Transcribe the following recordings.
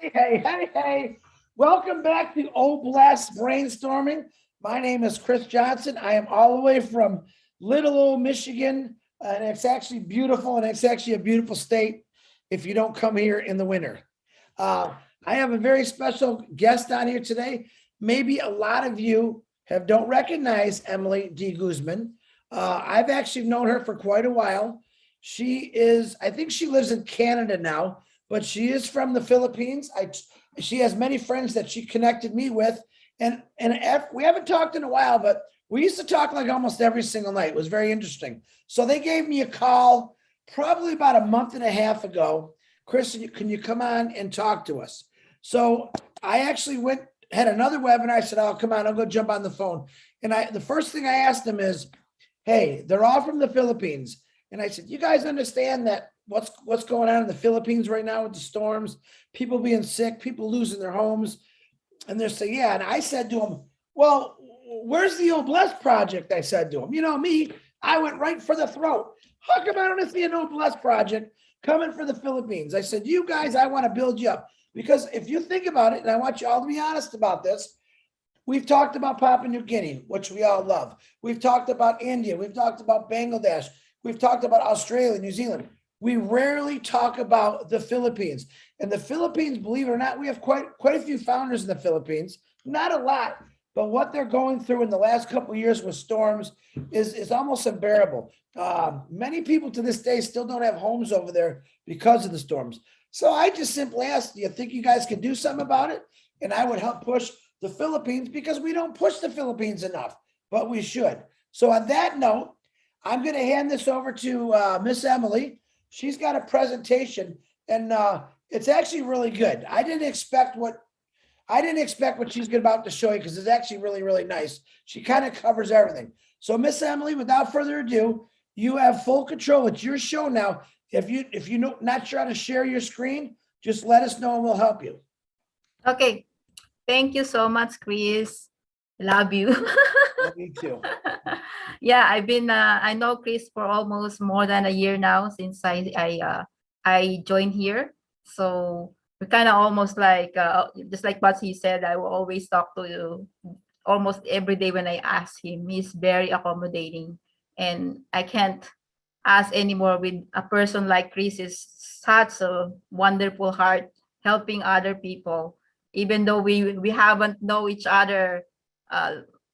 Hey. Welcome back to Obless Brainstorming. My name is Chris Johnson. I am all the way from little old Michigan, and it's actually beautiful, and it's actually a beautiful state if you don't come here in the winter. I have a very special guest on here today. Maybe a lot of you don't recognize Emily D. Guzman. I've actually known her for quite a while. I think she lives in Canada now, but she is from the Philippines. She has many friends that she connected me with. And we haven't talked in a while, but we used to talk like almost every single night. It was very interesting. So they gave me a call probably about a month and a half ago. Chris, can you come on and talk to us? So I actually had another webinar. I said, "Oh, come on, I'll go jump on the phone." And the first thing I asked them is, "Hey, they're all from the Philippines." And I said, "You guys understand that what's going on in the Philippines right now with the storms, people being sick, people losing their homes?" And they're saying, "Yeah." And I said to them, "Well, where's the Obless project?" I said to them, "You know me, I went right for the throat. How come I don't see an Obless project coming for the Philippines?" I said, "You guys, I want to build you up." Because if you think about it, and I want you all to be honest about this, we've talked about Papua New Guinea, which we all love. We've talked about India. We've talked about Bangladesh. We've talked about Australia, New Zealand. We rarely talk about the Philippines. And the Philippines, believe it or not, we have quite a few founders in the Philippines. Not a lot, but what they're going through in the last couple of years with storms is almost unbearable. Many people to this day still don't have homes over there because of the storms. So I just simply asked, do you think you guys can do something about it? And I would help push the Philippines, because we don't push the Philippines enough, but we should. So on that note, I'm going to hand this over to Miss Emily. She's got a presentation, and it's actually really good. I didn't expect what she's about to show you, because it's actually really, really nice. She kind of covers everything. So Miss Emily, without further ado, you have full control. It's your show now. If you're not sure how to share your screen, just let us know and we'll help you. Okay. Thank you so much, Chris. Love you. Me too. Yeah, I know Chris for almost more than a year now since I joined here. So we kind of almost like just like what he said, I will always talk to you almost every day when I ask him. He's very accommodating, and I can't ask anymore with a person like Chris. Is such a wonderful heart, helping other people. Even though we haven't know each other,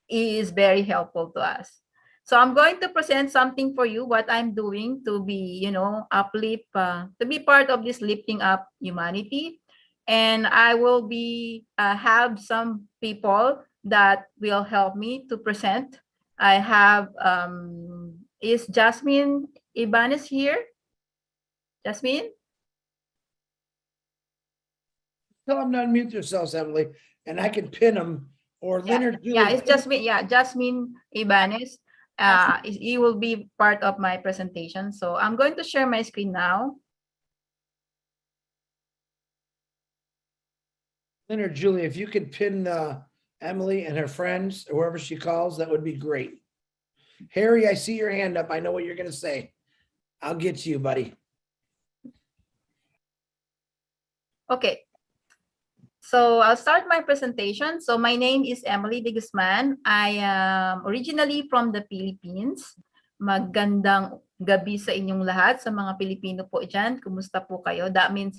he is very helpful to us. So I'm going to present something for you, what I'm doing to be, uplift, to be part of this lifting up humanity. And I will be have some people that will help me to present. I have, is Jasmine Ibanez here? Jasmine? Tell them to unmute themselves, Emily, and I can pin them. Or Leonard. Yeah, it's Jasmine. Yeah, Jasmine Ibanez. He will be part of my presentation. So I'm going to share my screen now. Leonard, Julie, if you could pin Emily and her friends, or whoever she calls, that would be great. Harry, I see your hand up. I know what you're going to say. I'll get to you, buddy. Okay. So I'll start my presentation. So my name is Emily de Guzman. I am originally from the Philippines. Magandang gabi sa inyong lahat, sa mga Pilipino po dyan. Kumusta po kayo? That means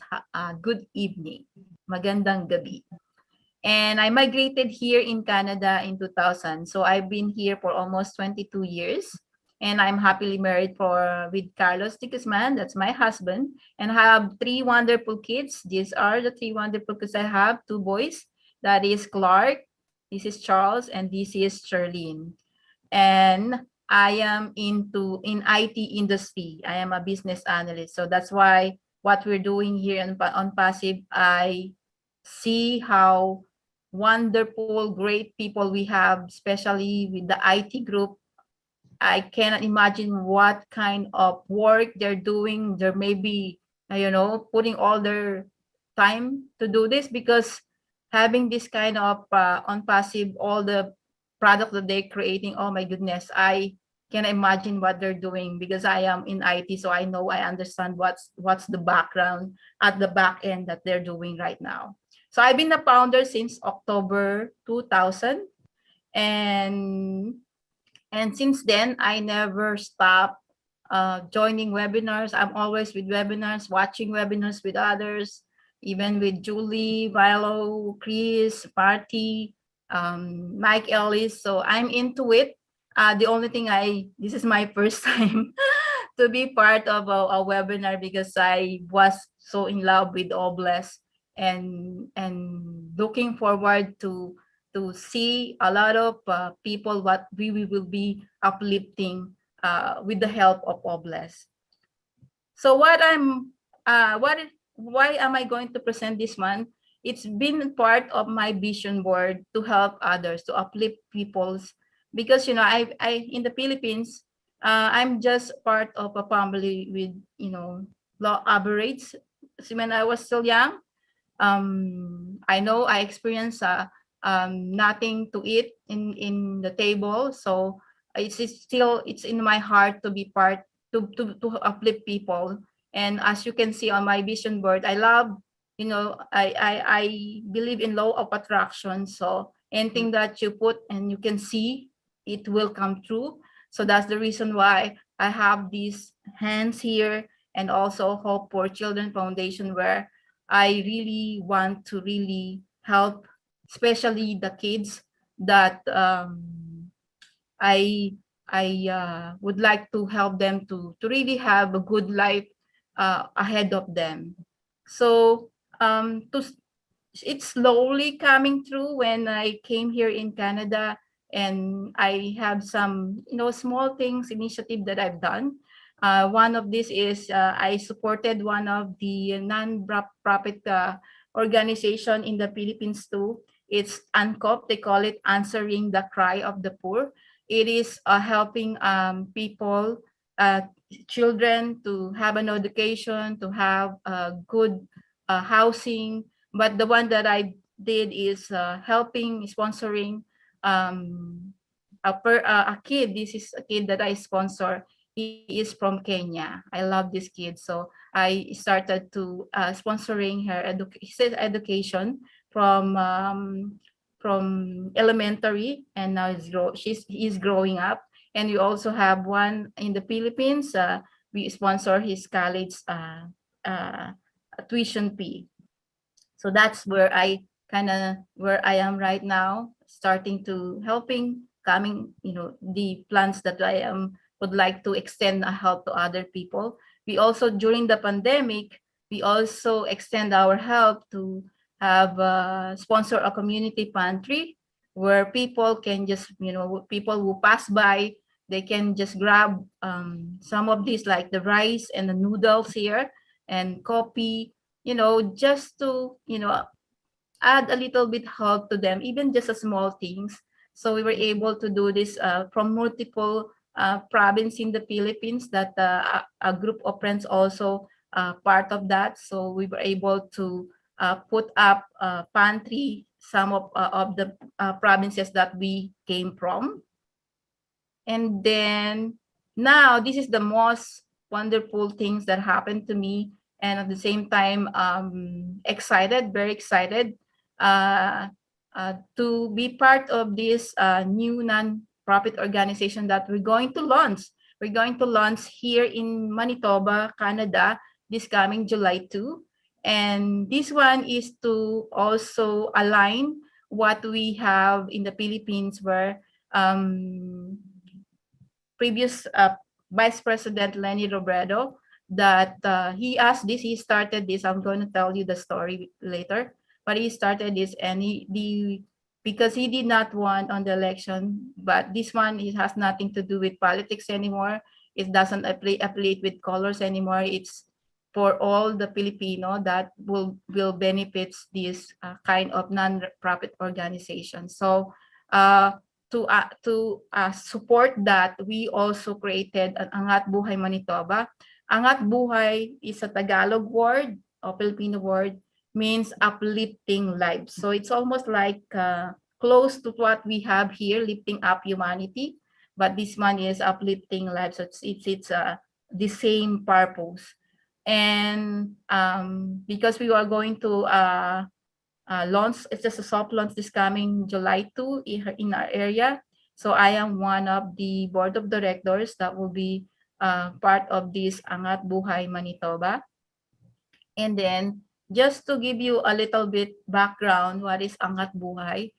good evening. Magandang gabi. And I migrated here in Canada in 2000. So I've been here for almost 22 years. And I'm happily married with Carlos de Guzman. That's my husband. And I have 3 wonderful kids. These are the 3 wonderful kids I have. 2 boys. That is Clark. This is Charles. And this is Charlene. And I am in IT industry. I am a business analyst. So that's why what we're doing here on Passive, I see how wonderful, great people we have, especially with the IT group. I cannot imagine what kind of work they're doing. There may be, putting all their time to do this, because having this kind of on Passive, all the product that they're creating, oh my goodness, I can imagine what they're doing, because I am in IT, so I understand what's the background at the back end that they're doing right now. So I've been a founder since October 2000, and since then I never stopped joining webinars. I'm always with webinars, watching webinars with others, even with Julie, Vilo, Chris, Party, Mike Ellis. So I'm into it. The only thing this is my first time to be part of a webinar, because I was so in love with Obless, and looking forward to see a lot of people what we will be uplifting with the help of Obless. So why am I going to present this one? It's been part of my vision board to help others, to uplift people's, because I in the Philippines, I'm just part of a family with low average. So when I was still young, I know I experienced nothing to eat in the table, so it's in my heart to be part, to uplift people. And as you can see on my vision board, I love, I believe in law of attraction. So anything that you put and you can see, it will come true. So that's the reason why I have these hands here, and also Hope for Children Foundation, where I really want to really help, especially the kids that I would like to help them to really have a good life ahead of them. So it's slowly coming through when I came here in Canada, and I have some small things, initiative that I've done. One of this is I supported one of the non-profit organization in the Philippines too. It's ANCOP, they call it Answering the Cry of the Poor. It is helping people, children, to have an education, to have good housing. But the one that I did is helping, sponsoring a kid. This is a kid that I sponsor. He is from Kenya. I love this kid. So I started to sponsoring his education from elementary, and now he's growing up. And we also have one in the Philippines. We sponsor his college uh, tuition fee. So that's where where I am right now, starting to helping, coming, the plans that I would like to extend a help to other people. We also, during the pandemic, we also extend our help to have sponsor a community pantry, where people can just, people who pass by, they can just grab some of these, like the rice and the noodles here, and coffee, just to, add a little bit help to them, even just a small things. So we were able to do this from multiple province in the Philippines, that a group of friends also part of that. So we were able to put up a pantry, some of the provinces that we came from. And then now this is the most wonderful things that happened to me, and at the same time excited, very excited to be part of this new non-profit organization that we're going to launch. We're going to launch here in Manitoba, Canada, this coming July 2. And this one is to also align what we have in the Philippines, where previous Vice President Lenny Robredo, that he started this. I'm going to tell you the story later, but he started this, and because he did not want on the election, but this one, it has nothing to do with politics anymore. It doesn't affiliate with colors anymore. It's for all the Filipino that will benefits this kind of non-profit organization. So to support that, we also created an Angat Buhay Manitoba. Angat Buhay is a Tagalog word or Filipino word, means uplifting lives. So it's almost like close to what we have here, lifting up humanity. but this one is uplifting lives. So it's the same purpose. And because we are going to launch, it's just a soft launch this coming July 2 in our area. So I am one of the board of directors that will be part of this Angat Buhay Manitoba. And then just to give you a little bit background, what is Angat Buhay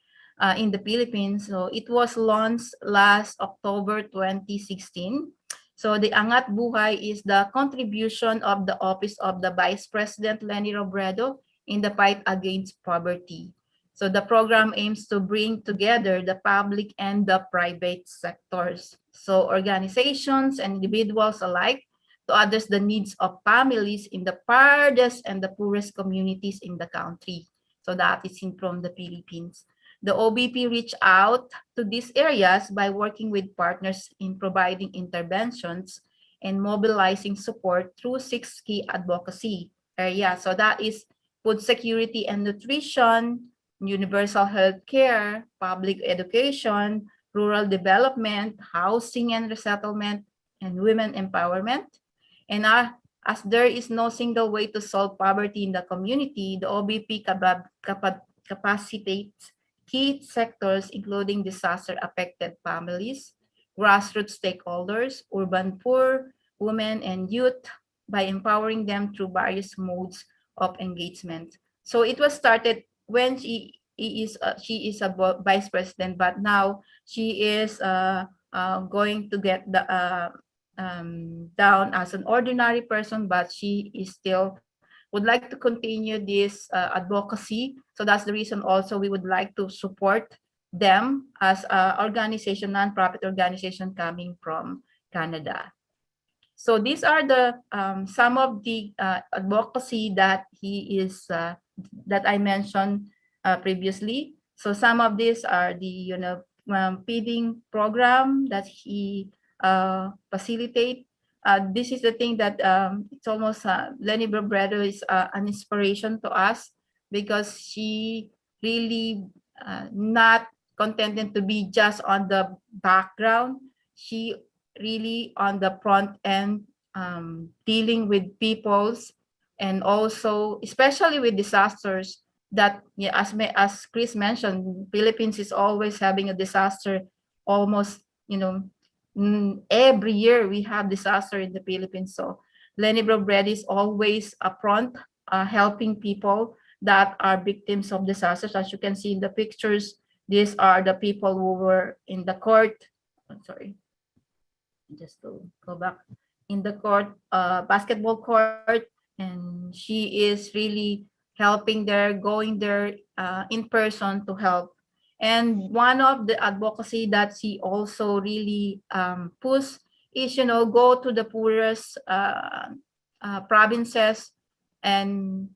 in the Philippines? So it was launched last October 2016. So the Angat Buhay is the contribution of the Office of the Vice President Lenny Robredo in the fight against poverty. So the program aims to bring together the public and the private sectors. So organizations and individuals alike to address the needs of families in the farthest and the poorest communities in the country. So that is from the Philippines. The OBP reached out to these areas by working with partners in providing interventions and mobilizing support through 6 key advocacy areas. So that is food security and nutrition, universal health care, public education, rural development, housing and resettlement, and women empowerment. And as there is no single way to solve poverty in the community, the OBP capacitates key sectors, including disaster-affected families, grassroots stakeholders, urban poor, women, and youth by empowering them through various modes of engagement. So it was started when she is a vice president, but now she is going to get the down as an ordinary person, but she is still would like to continue this advocacy. So that's the reason also we would like to support them as an organization, nonprofit organization coming from Canada. So these are the some of the advocacy that he is that I mentioned previously. So some of these are the feeding program that he facilitate. This is the thing that it's almost Lenny Robredo is an inspiration to us because she really not contented to be just on the background. She really on the front end dealing with people's and also especially with disasters that as Chris mentioned, Philippines is always having a disaster almost every year we have disaster in the Philippines. So Lenny Robredo is always upfront helping people that are victims of disasters. As you can see in the pictures, these are the people who were in the court. I'm sorry, just to go back in the court, basketball court, and she is really helping there, going there in person to help. And one of the advocacy that she also really push is, go to the poorest provinces and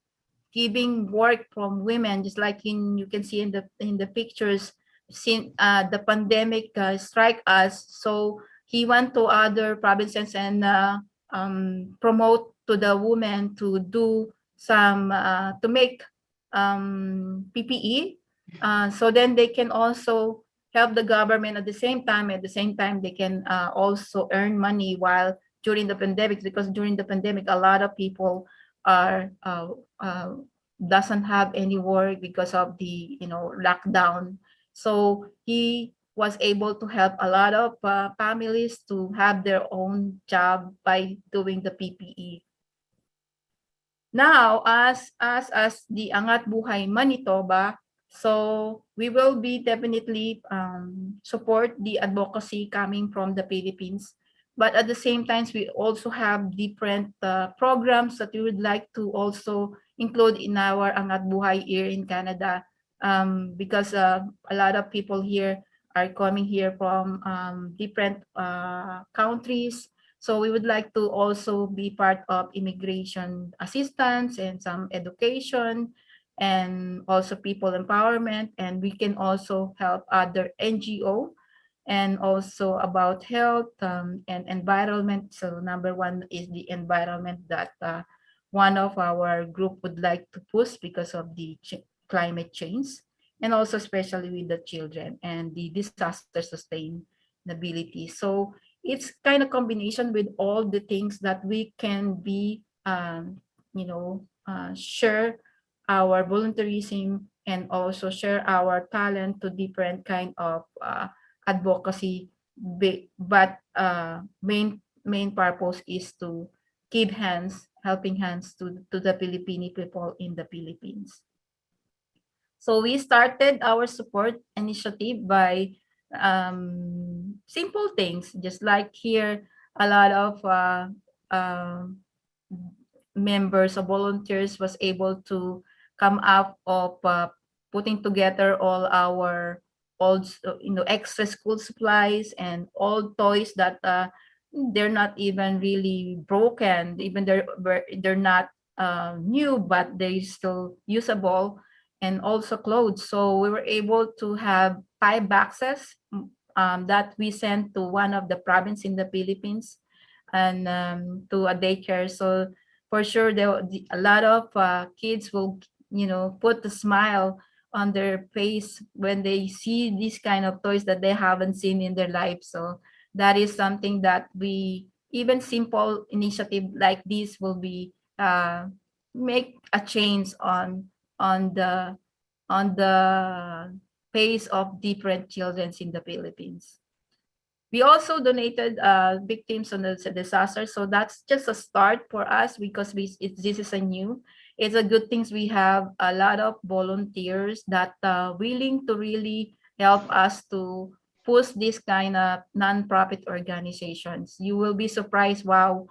giving work from women, just like you can see in the pictures. Since the pandemic strike us, so he went to other provinces and promote to the women to do some to make PPE, so then they can also help the government at the same time. At the same time, they can also earn money while during the pandemic, because during the pandemic, a lot of people are doesn't have any work because of the lockdown. So he was able to help a lot of families to have their own job by doing the PPE. Now, as the Angat Buhay Manitoba, so we will be definitely support the advocacy coming from the Philippines. But at the same time, we also have different programs that we would like to also include in our Angat Buhay here in Canada, because a lot of people here are coming here from different countries. So we would like to also be part of immigration assistance and some education and also people empowerment. And we can also help other NGO and also about health and environment. So number one is the environment that one of our group would like to push because of the climate change, and also especially with the children and the disaster sustained sustainability. So it's kind of combination with all the things that we can be, share our volunteerism and also share our talent to different kind of advocacy. But main purpose is to give hands, helping hands to the Filipino people in the Philippines. So we started our support initiative by simple things, just like here, a lot of members or volunteers was able to come up of putting together all our old, extra school supplies and old toys that they're not even really broken, even they're not new, but they still usable, and also clothes. So we were able to have 5 boxes that we sent to one of the province in the Philippines and to a daycare. So for sure, a lot of kids will, put a smile on their face when they see these kind of toys that they haven't seen in their life. So that is something that we, even simple initiative like this will be make a change on the on the face of different children in the Philippines. We also donated victims on the disaster, so that's just a start for us because this is a new. It's a good things we have a lot of volunteers that willing to really help us to push this kind of non-profit organizations. You will be surprised. Wow,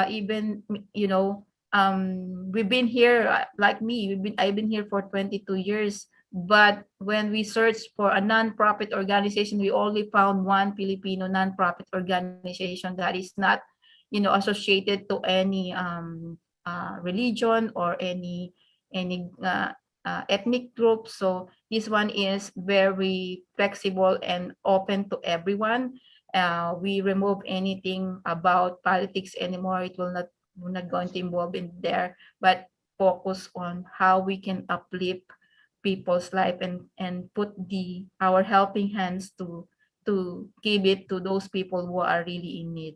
even we've been here like me. I've been here for 22 years. But when we searched for a non-profit organization, we only found one Filipino non-profit organization that is not, associated to any religion or any ethnic group. So this one is very flexible and open to everyone. We remove anything about politics anymore. It will not, we're not going to involve in there, but focus on how we can uplift people's life and put our helping hands to give it to those people who are really in need.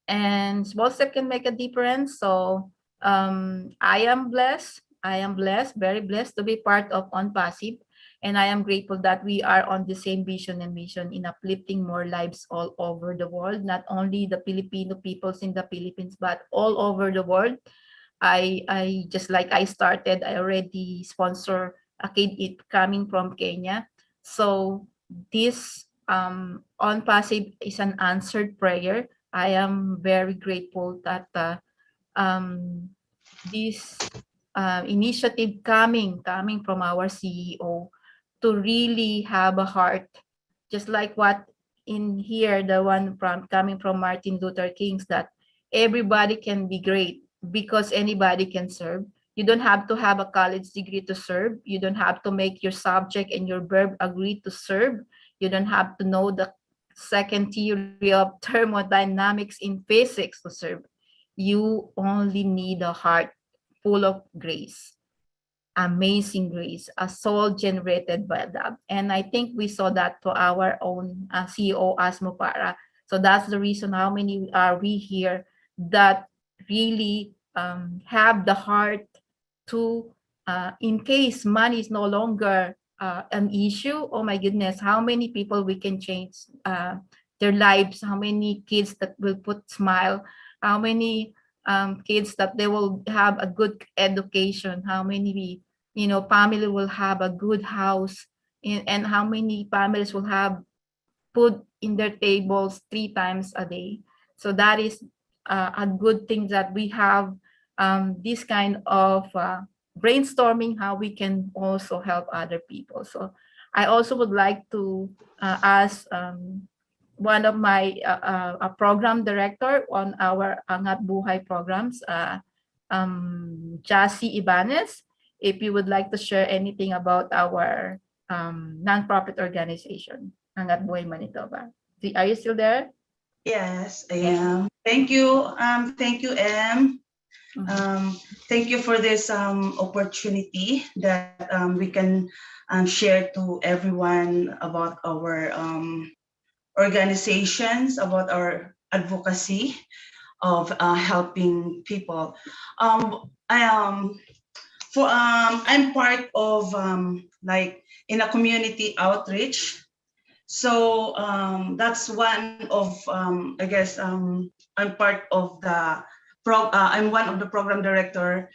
And small step can make a difference. So I am blessed. I am blessed, very blessed to be part of On Passive. And I am grateful that we are on the same vision and mission in uplifting more lives all over the world, not only the Filipino peoples in the Philippines, but all over the world. I just like I started, I already sponsor a kid it coming from Kenya. So this On Passive is an answered prayer. I am very grateful that this initiative coming from our CEO to really have a heart, just like what in here, the one from coming from Martin Luther King's, that everybody can be great because anybody can serve. You don't have to have a college degree to serve. You don't have to make your subject and your verb agree to serve. You don't have to know the second theory of thermodynamics in physics to serve. You only need a heart full of grace, amazing grace, a soul generated by love. And I think we saw that to our own CEO, Asmo Para. So that's the reason how many are we here that really have the heart to, in case money is no longer an issue, oh my goodness, how many people we can change their lives, how many kids that will put smile, how many kids that they will have a good education, how many family will have a good house, and how many families will have food in their tables 3 times a day. So that is a good thing that we have this kind of brainstorming how we can also help other people. So I also would like to ask one of my a program director on our Angat Buhay programs, Jassy Ibanez, if you would like to share anything about our nonprofit organization, Angat Buhay Manitoba. Are you still there? Yes, I am. Thank you, Em. Thank you for this opportunity that we can share to everyone about our organizations, about our advocacy of helping people. I'm part of like in a community outreach. So that's one of I guess I'm part of the I'm one of the program director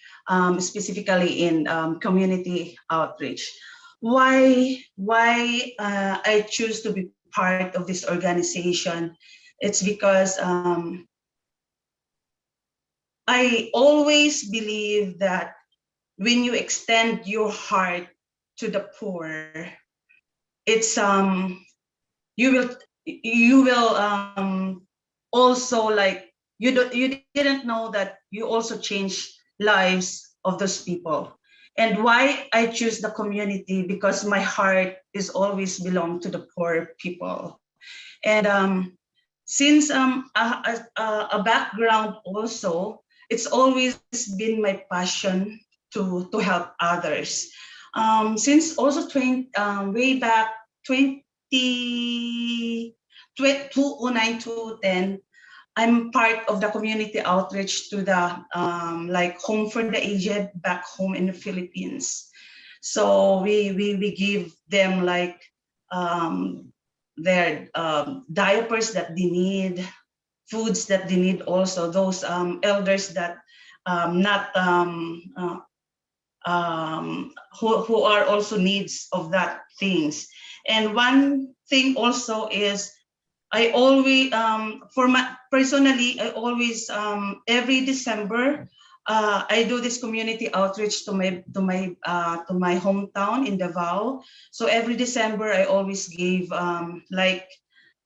specifically in community outreach. Why I choose to be part of this organization? It's because I always believe that when you extend your heart to the poor, it's you will also like you didn't know that you also change lives of those people. And why I choose the community, because my heart is always belong to the poor people. And since a background also, it's always been my passion to help others. Since also way back 2009 to 10, I'm part of the community outreach to the like home for the aged back home in the Philippines. So we give them like their diapers that they need, foods that they need, also those elders that not who are also needs of that things. And one thing also is I always for my personally I always every December I do this community outreach to my hometown in Davao. So every December I always give like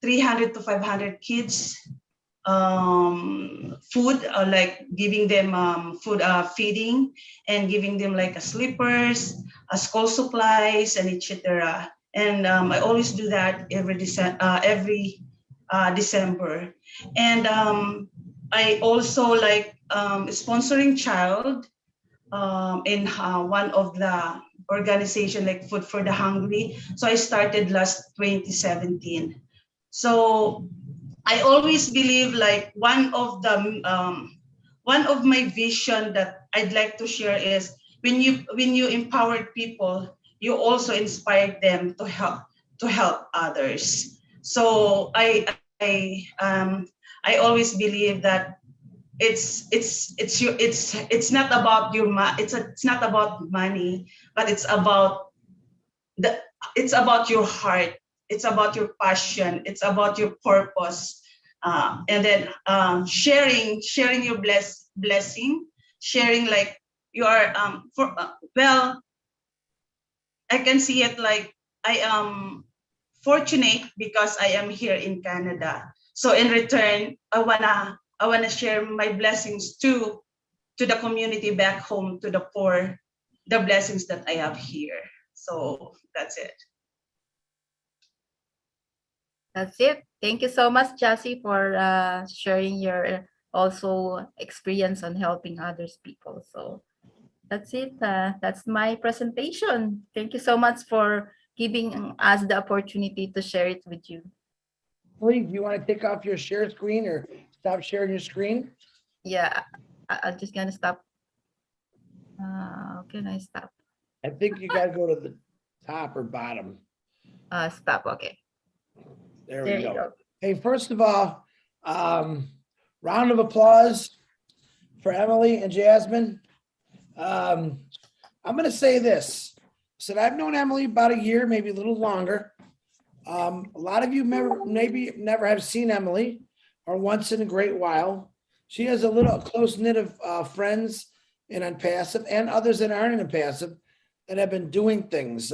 300 to 500 kids food, like giving them food, feeding, and giving them like a slippers, school supplies, and etc. And I always do that every December. And I also like sponsoring child in one of the organization like Food for the Hungry. So I started last 2017. So I always believe like one of my vision that I'd like to share is when you empower people, you also inspire them to help others. So I always believe that it's not about it's not about money, but the it's about your heart, it's about your passion, it's about your purpose, and then sharing your blessing, sharing like you are for well, I can see it like I am fortunate because I am here in Canada. So in return, I wanna share my blessings to the community back home, to the poor, the blessings that I have here. So that's it. That's it. Thank you so much, Jassy, for sharing your also experience on helping others people. So that's it. That's my presentation. Thank you so much for giving us the opportunity to share it with you. Please, do you want to take off your share screen or stop sharing your screen? Yeah, I'm just gonna stop. Can I stop? I think you gotta go to the top or bottom. Stop. Okay. There There we you go. go. Hey, first of all, round of applause for Emily and Jasmine. I'm gonna say this. So I've known Emily about a year, maybe a little longer. A lot of you maybe never have seen Emily, or once in a great while. She has a little close knit of friends in Unpassive and others that aren't in Unpassive that have been doing things.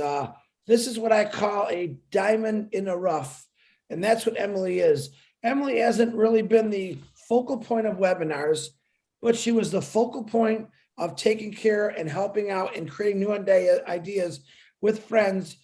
This is what I call a diamond in the rough. And that's what Emily is. Emily hasn't really been the focal point of webinars, but she was the focal point of taking care and helping out and creating new ideas with friends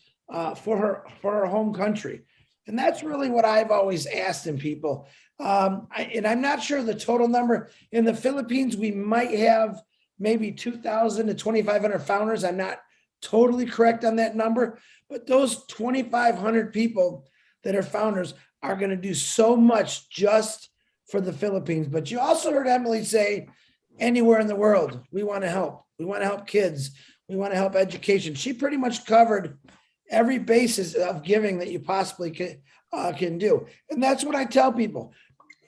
for her home country. And that's really what I've always asked in people. And I'm not sure the total number. In the Philippines, we might have maybe 2,000 to 2,500 founders. I'm not totally correct on that number, but those 2,500 people that are founders are going to do so much just for the Philippines. But you also heard Emily say, anywhere in the world, we want to help. We want to help kids. We want to help education. She pretty much covered every basis of giving that you possibly can do. And that's what I tell people.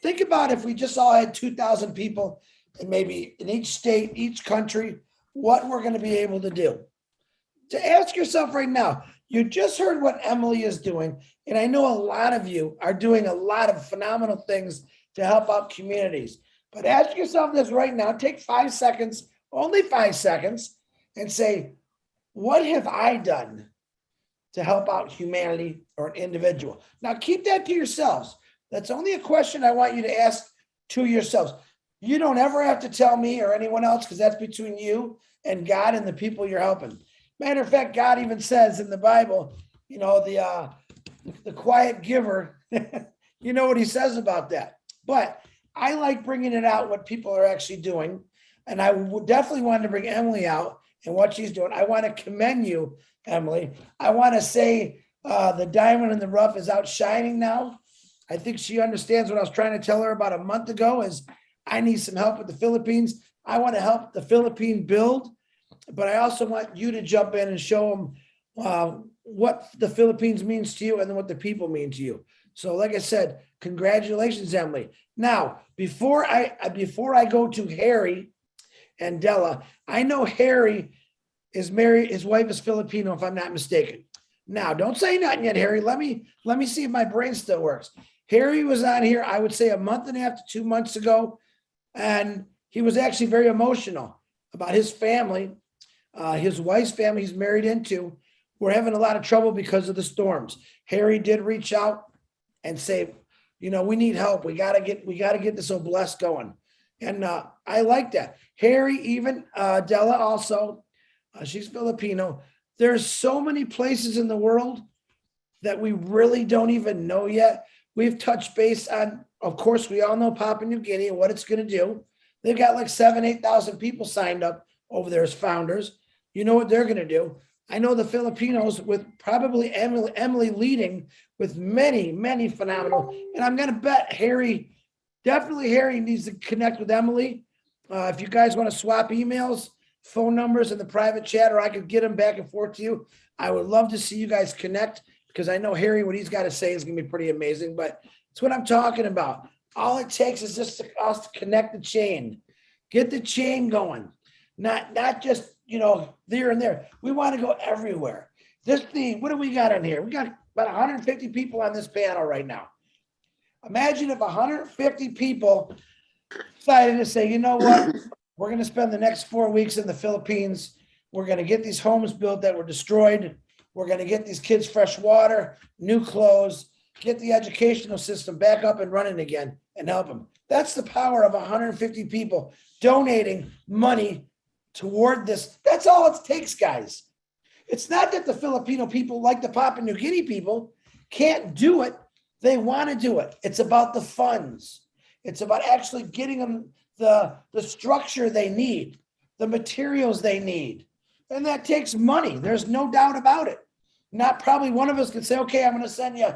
Think about if we just all had 2,000 people and maybe in each state, each country, what we're going to be able to do. To ask yourself right now, you just heard what Emily is doing. And I know a lot of you are doing a lot of phenomenal things to help out communities. But ask yourself this right now, take 5 seconds, only 5 seconds, and say, what have I done to help out humanity or an individual? Now keep that to yourselves. That's only a question I want you to ask to yourselves. You don't ever have to tell me or anyone else, because that's between you and God and the people you're helping. Matter of fact, God even says in the Bible, you know, the quiet giver, you know what he says about that. But I like bringing it out, what people are actually doing. And I would definitely want to bring Emily out and what she's doing. I want to commend you, Emily. I want to say the diamond in the rough is out shining now. I think she understands what I was trying to tell her about a month ago is I need some help with the Philippines. I want to help the Philippines build, but I also want you to jump in and show them what the Philippines means to you and then what the people mean to you. So like I said, congratulations, Emily. Now, before I go to Harry and Della, I know Harry is married, his wife is Filipino, if I'm not mistaken. Now, don't say nothing yet, Harry. Let me see if my brain still works. Harry was on here, I would say a month and a half to 2 months ago, and he was actually very emotional about his family, his wife's family he's married into. We're having a lot of trouble because of the storms. Harry did reach out and say, you know, we need help. We gotta get this Obless going. And I like that. Harry, even Della also, she's Filipino. There's so many places in the world that we really don't even know yet. We've touched base on, of course, we all know Papua New Guinea and what it's going to do. They've got like 8,000 people signed up over there as founders. You know what they're going to do. I know the Filipinos, with probably Emily leading, with many, many phenomenal. And I'm going to bet Harry needs to connect with Emily. If you guys want to swap emails, phone numbers in the private chat, or I could get them back and forth to you, I would love to see you guys connect, because I know Harry, what he's got to say is going to be pretty amazing. But it's what I'm talking about. All it takes is just us to connect the chain, get the chain going, not just, you know, there and there. We want to go everywhere. What do we got on here? We got about 150 people on this panel right now. Imagine if 150 people decided to say, you know what, we're going to spend the next 4 weeks in the Philippines. We're going to get these homes built that were destroyed. We're going to get these kids fresh water, new clothes, get the educational system back up and running again and help them. That's the power of 150 people donating money toward this. That's all it takes, guys. It's not that the Filipino people, like the Papua New Guinea people, can't do it. They want to do it. It's about the funds. It's about actually getting them the structure they need, the materials they need. And that takes money. There's no doubt about it. Not probably one of us could say, okay, I'm going to send you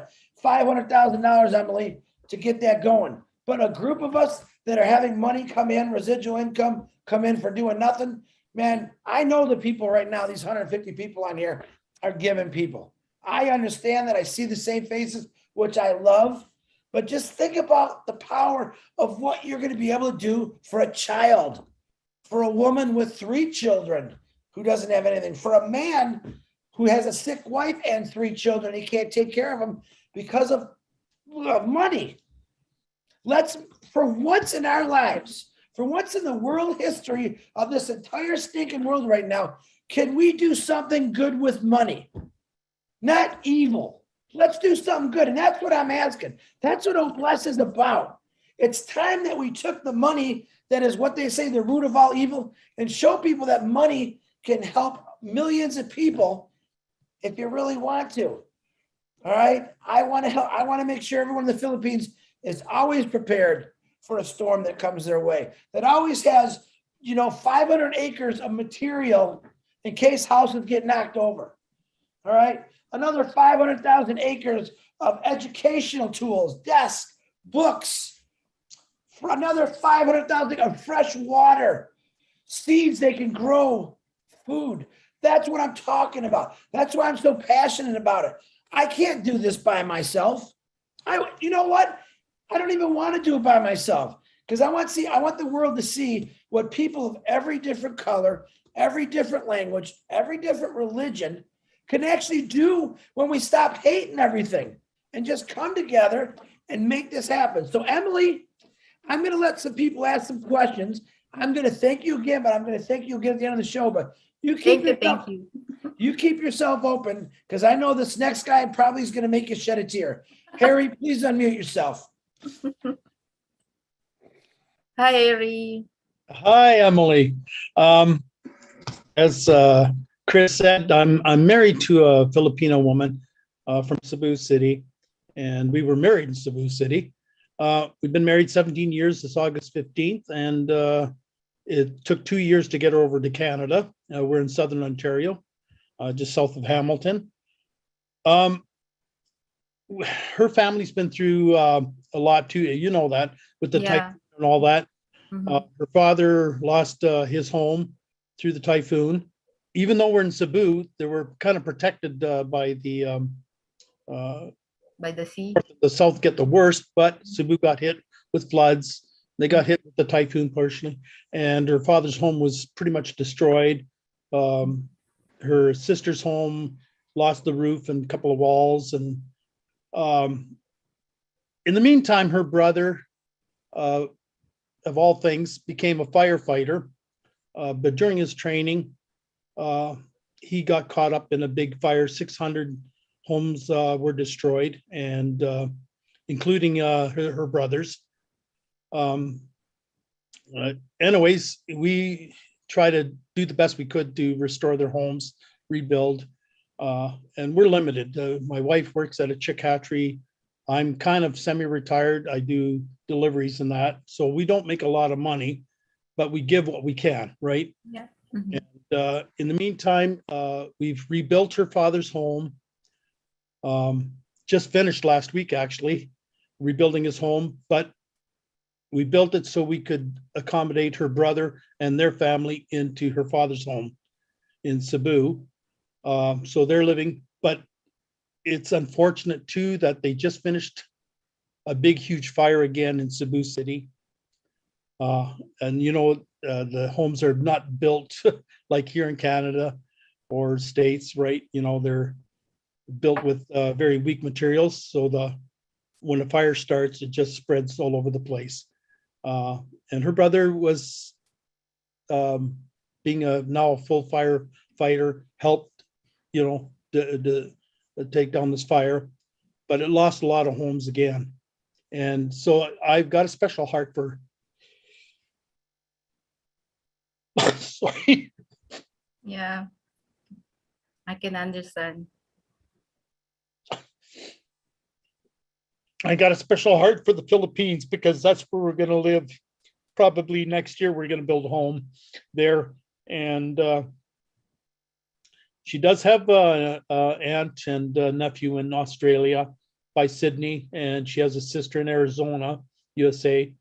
$500,000, Emily, to get that going. But a group of us that are having money come in, residual income come in for doing nothing, man, I know the people right now, these 150 people on here are giving people. I understand that. I see the same faces, which I love. But just think about the power of what you're going to be able to do for a child, for a woman with 3 children who doesn't have anything, for a man who has a sick wife and 3 children. He can't take care of them because of money. Let's, for once in our lives, for once in the world history of this entire stinking world right now, can we do something good with money? Not evil. Let's do something good. And that's what I'm asking. That's what Obless is about. It's time that we took the money that is what they say the root of all evil and show people that money can help millions of people if you really want to. All right. I want to help. I want to make sure everyone in the Philippines is always prepared for a storm that comes their way, that always has, 500 acres of material in case houses get knocked over. All right. Another 500,000 acres of educational tools, desks, books, for another 500,000 of fresh water, seeds they can grow food. That's what I'm talking about. That's why I'm so passionate about it. I can't do this by myself. You know what? I don't even want to do it by myself because I want the world to see what people of every different color, every different language, every different religion can actually do when we stop hating everything and just come together and make this happen. So Emily, I'm going to let some people ask some questions. I'm going to thank you again, but I'm going to thank you again at the end of the show. But you keep Thank you. you keep yourself open because I know this next guy probably is going to make you shed a tear. Harry, please unmute yourself. Hi, Harry. Hi, Emily. As Chris said, I'm married to a Filipino woman from Cebu City, and we were married in Cebu City. We've been married 17 years. This August 15th, and it took 2 years to get her over to Canada. We're in Southern Ontario, just south of Hamilton. Her family's been through a lot too. You know that with the typhoon and all that. Her father lost his home through the typhoon. Even though we're in Cebu, they were kind of protected by the sea. The south get the worst, but Cebu got hit with floods. They got hit with the typhoon partially, and her father's home was pretty much destroyed. Her sister's home lost the roof and a couple of walls, and in the meantime, her brother, of all things, became a firefighter. But during his training, he got caught up in a big fire. 600 homes were destroyed, and including her brother's. Anyways, we try to do the best we could to restore their homes, rebuild, and we're limited. My wife works at a chick hatchery. I'm kind of semi-retired. I do deliveries and that, so we don't make a lot of money, but we give what we can, right? Yeah. Mm-hmm. And in the meantime, we've rebuilt her father's home. Just finished last week, actually, rebuilding his home, but we built it so we could accommodate her brother and their family into her father's home in Cebu. So they're living, but it's unfortunate too that they just finished a big, huge fire again in Cebu City. And the homes are not built like here in Canada or States, right? They're built with very weak materials. So when a fire starts, it just spreads all over the place. And her brother was being now a full firefighter, helped, to take down this fire, but it lost a lot of homes again. And so I've got a special heart for, sorry. Yeah, I can understand. I got a special heart for the Philippines because that's where we're going to live. Probably next year, we're going to build a home there. And she does have an aunt and nephew in Australia by Sydney, and she has a sister in Arizona, USA.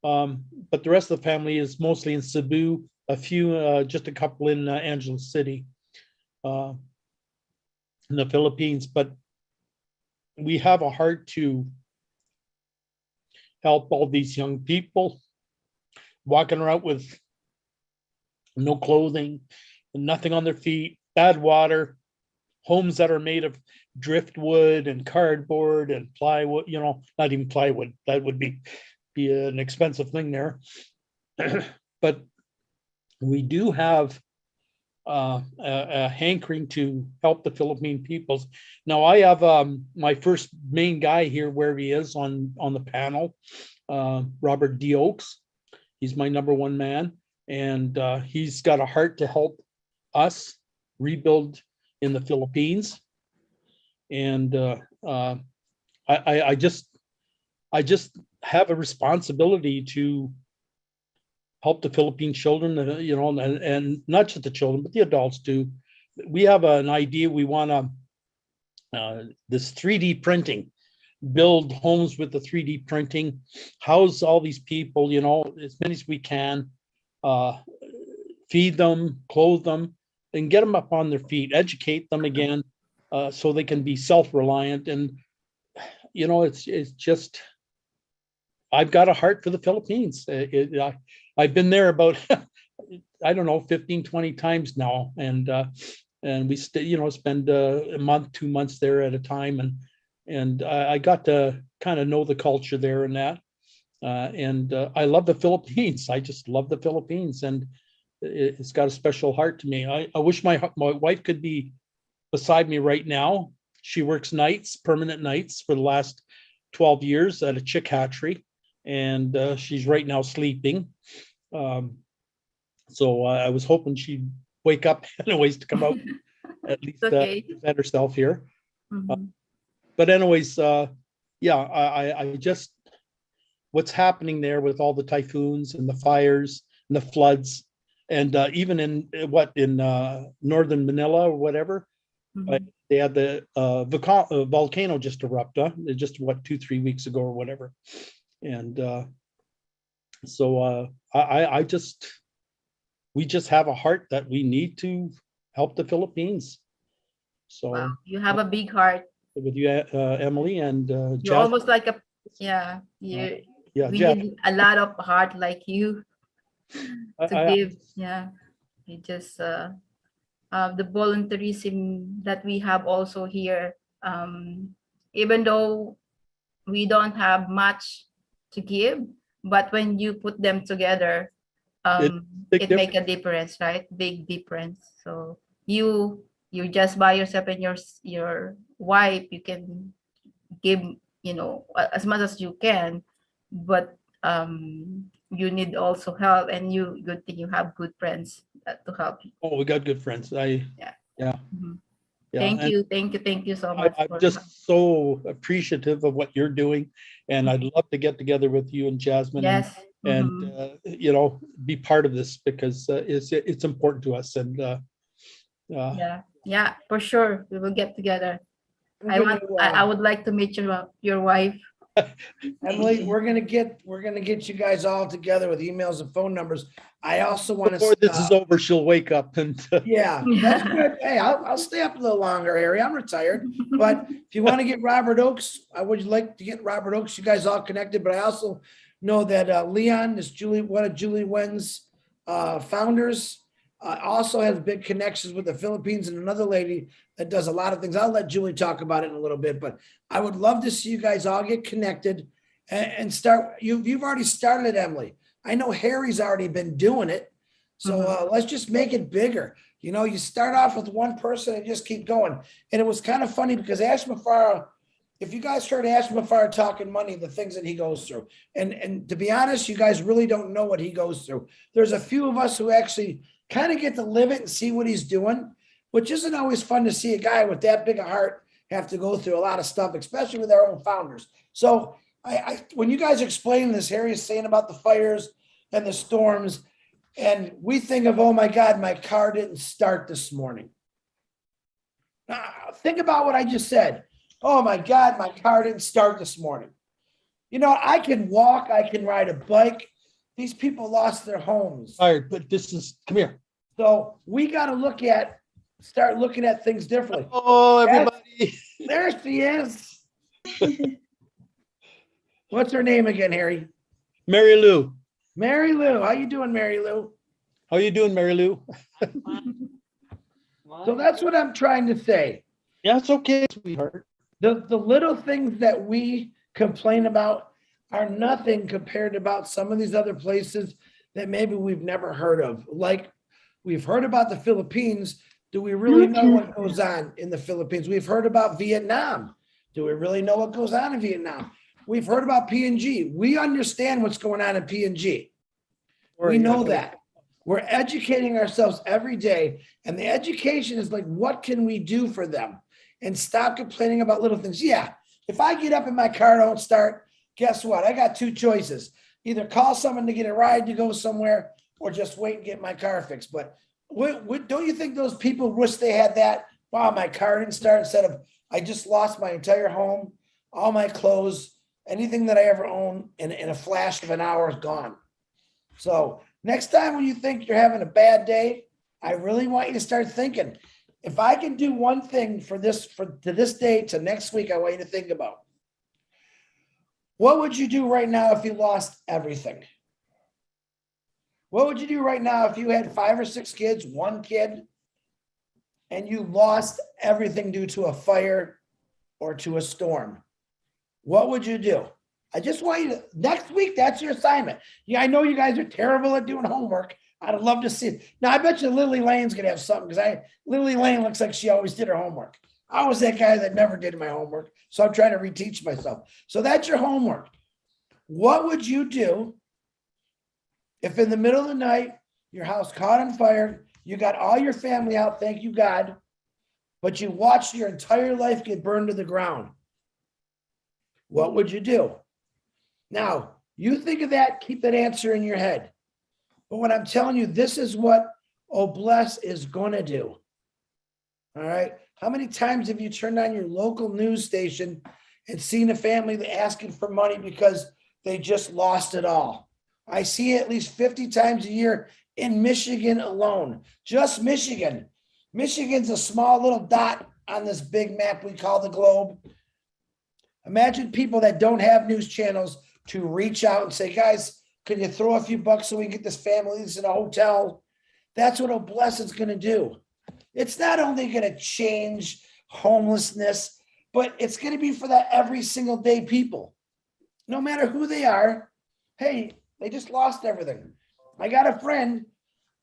But the rest of the family is mostly in Cebu, just a couple in Angeles City, in the Philippines. But we have a heart to help all these young people walking around with no clothing, nothing on their feet, bad water, homes that are made of driftwood and cardboard and plywood, not even plywood. That would be an expensive thing there. But we do have a hankering to help the Philippine peoples. Now I have my first main guy here where he is on the panel, Robert D. Oakes. He's my number one man, and he's got a heart to help us rebuild in the Philippines. And I just have a responsibility to help the Philippine children, and not just the children, but the adults too. We have an idea. We want to this 3D printing, build homes with the 3D printing, house all these people, as many as we can, feed them, clothe them, and get them up on their feet, educate them again, so they can be self-reliant. And it's just, I've got a heart for the Philippines. I've been there about I don't know, 15, 20 times now, and we spend a month, 2 months there at a time, and I got to kind of know the culture there and that, and I love the Philippines. I just love the Philippines, and it's got a special heart to me. I wish my wife could be beside me right now. She works nights, permanent nights, for the last 12 years at a chick hatchery, and she's right now sleeping. So I was hoping she'd wake up anyways to come out at least Okay. present herself here. Mhm. But anyways, I just, what's happening there with all the typhoons and the fires and the floods, and even in northern Manila or whatever, Mhm. they had the volcano just erupt, just 2-3 weeks ago or whatever. And so we just have a heart that we need to help the Philippines. So Wow, you have a big heart. with you, Emily, and You're Jasmine. almost like we Jasmine, need a lot of heart like you to I- give. Yeah, we just the volunteerism that we have also here. Even though we don't have much to give, but when you put them together, big it make a difference, right? Big difference. So you just by yourself and your wife, you can give, as much as you can, but you need also help, and good thing you have good friends to help you. we got good friends. Yeah. Yeah. Mhm. Yeah. Thank And you so much I'm for just so appreciative of what you're doing, and I'd love to get together with you and Jasmine, yes. and Mhm. be part of this, because it's important to us. And Yeah, for sure we will get together. I'm I want gonna, I would like to meet your wife. Emily, we're gonna get you guys all together with emails and phone numbers. I also want before this is to, over, she'll wake up and yeah, that's good. Hey, I'll stay up a little longer, Harry. I'm retired. But if you want to get Robert Oakes, I would like to get Robert Oakes. You guys all connected, but I also know that Leon is one of Julie Wen's founders. Also has big connections with the Philippines, and another lady that does a lot of things. I'll let Julie talk about it in a little bit, but I would love to see you guys all get connected and start. You've already started it, Emily. I know Harry's already been doing it. So let's just make it bigger. You start off with one person and just keep going. And it was kind of funny because Ash Mafara, if you guys heard Ash Mafara talking money, the things that he goes through, and to be honest, you guys really don't know what he goes through. There's a few of us who actually kind of get to live it and see what he's doing, which isn't always fun to see a guy with that big a heart have to go through a lot of stuff, especially with our own founders. So when you guys explain this, Harry is saying about the fires and the storms, and we think of, oh my God, my car didn't start this morning. Think about what I just said. Oh my God, my car didn't start this morning. I can walk, I can ride a bike. These people lost their homes. tired, but come here. So we got to start looking at things differently. Oh, everybody. There she is. What's her name again, Harry? Mary Lou. Mary Lou. How you doing, Mary Lou? How you doing, Mary Lou? So that's what I'm trying to say. Yeah, it's okay, sweetheart. The little things that we complain about are nothing compared to about some of these other places that maybe we've never heard of. Like, we've heard about the Philippines. Do we really know what goes on in the Philippines? We've heard about Vietnam. Do we really know what goes on in Vietnam? We've heard about PNG. We understand what's going on in PNG. We know that. We're educating ourselves every day. And the education is like, what can we do for them? and stop complaining about little things. Yeah, if I get up and my car don't start, guess what? I got two choices. Either call someone to get a ride to go somewhere or just wait and get my car fixed. But don't you think those people wish they had that? Wow, my car didn't start, instead of I just lost my entire home, all my clothes, anything that I ever owned in a flash of an hour is gone. So next time when you think you're having a bad day, I really want you to start thinking, if I can do one thing to this day to next week, I want you to think about, what would you do right now if you lost everything? What would you do right now if you had 5 or 6 kids, one kid, and you lost everything due to a fire or to a storm? What would you do? I just want you to, next week, that's your assignment. Yeah, I know you guys are terrible at doing homework. I'd love to see it. Now, I bet you Lily Lane's going to have something, because Lily Lane looks like she always did her homework. I was that guy that never did my homework, so I'm trying to reteach myself. So that's your homework. What would you do if in the middle of the night, your house caught on fire, you got all your family out, thank you, God, but you watched your entire life get burned to the ground? What would you do? Now, you think of that, keep that answer in your head. But what I'm telling you, this is what Obless is going to do. All right. How many times have you turned on your local news station and seen a family asking for money because they just lost it all? I see it at least 50 times a year in Michigan alone. Just Michigan. Michigan's a small little dot on this big map we call the globe. Imagine people that don't have news channels to reach out and say, guys, can you throw a few bucks so we can get this family in a hotel? That's what Obless is going to do. It's not only going to change homelessness, but it's going to be for that every single day people. No matter who they are, hey, they just lost everything. I got a friend,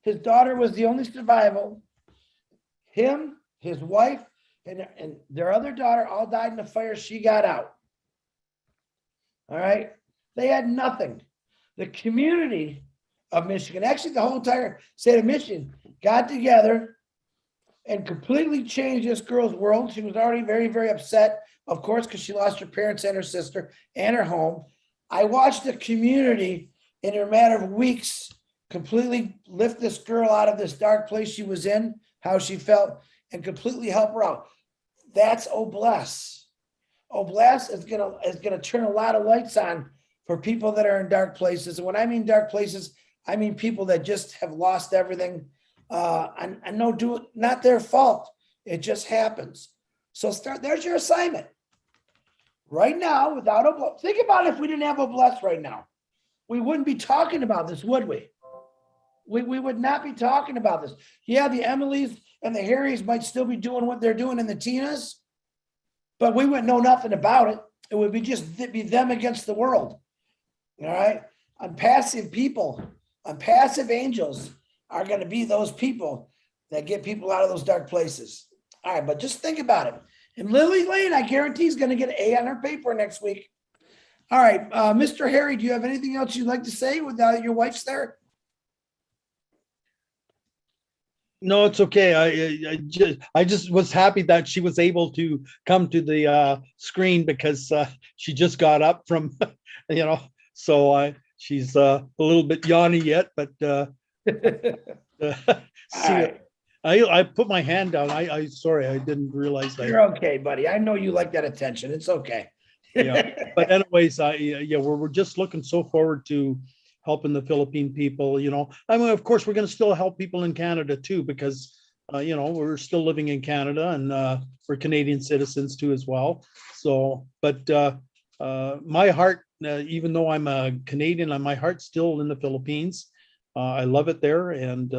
his daughter was the only survival. Him, his wife, and their other daughter all died in the fire. She got out. All right. They had nothing. The community of Michigan, actually the whole entire state of Michigan, got together and completely changed this girl's world. She was already very, very upset, of course, because she lost her parents and her sister and her home. I watched the community in a matter of weeks completely lift this girl out of this dark place she was in, how she felt, and completely help her out. That's Obless. Obless is gonna turn a lot of lights on for people that are in dark places. And when I mean dark places, I mean people that just have lost everything. And not their fault. It just happens. So there's your assignment. Right now, without Obless, think about if we didn't have Obless right now. We wouldn't be talking about this, would we? We would not be talking about this. Yeah, the Emilys and the Harrys might still be doing what they're doing in the Tinas, but we wouldn't know nothing about it. It would be be them against the world. All right. Unpassive people, unpassive angels are going to be those people that get people out of those dark places. All right. But just think about it. And Lily Lane, I guarantee, is going to get an A on her paper next week. All right. Mr. Harry, do you have anything else you'd like to say without your wife's there? No, it's okay. I just was happy that she was able to come to the screen, because she just got up from, so she's a little bit yawny yet, but see, Right. I put my hand down. I sorry, I didn't realize that. You're okay, buddy. I know you like that attention. It's okay. Yeah, but anyways, we're just looking so forward to helping the Philippine people. I mean, of course, we're going to still help people in Canada too, because we're still living in Canada, and we're Canadian citizens too as well. So, but my heart, even though I'm a Canadian, my heart's still in the Philippines. I love it there, and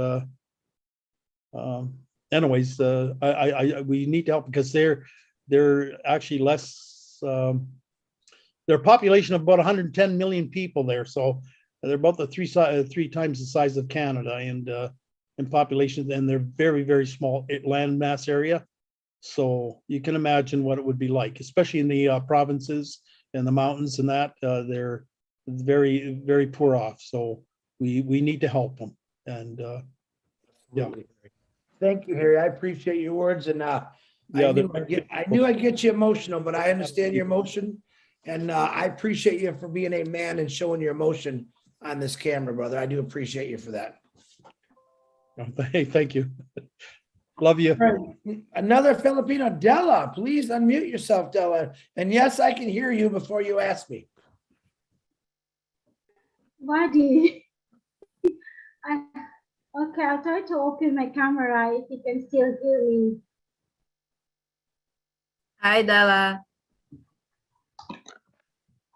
anyways, we need to help, because they're actually less. Their population of about 110 million people there, so they're about the three times the size of Canada in population, and they're very, very small land mass area. So you can imagine what it would be like, especially in the provinces and the mountains, and that they're very, very poor off. So we need to help them. And yeah. Thank you, Harry. I appreciate your words. And Yeah, I knew I'd get you emotional, but I understand your emotion. And I appreciate you for being a man and showing your emotion on this camera, brother. I do appreciate you for that. Hey, thank you. Love you. All right. Another Filipino, Della, please unmute yourself, Della. And yes, I can hear you before you ask me. Buddy. Okay, I'll try to open my camera if you can still hear me. Hi, Della.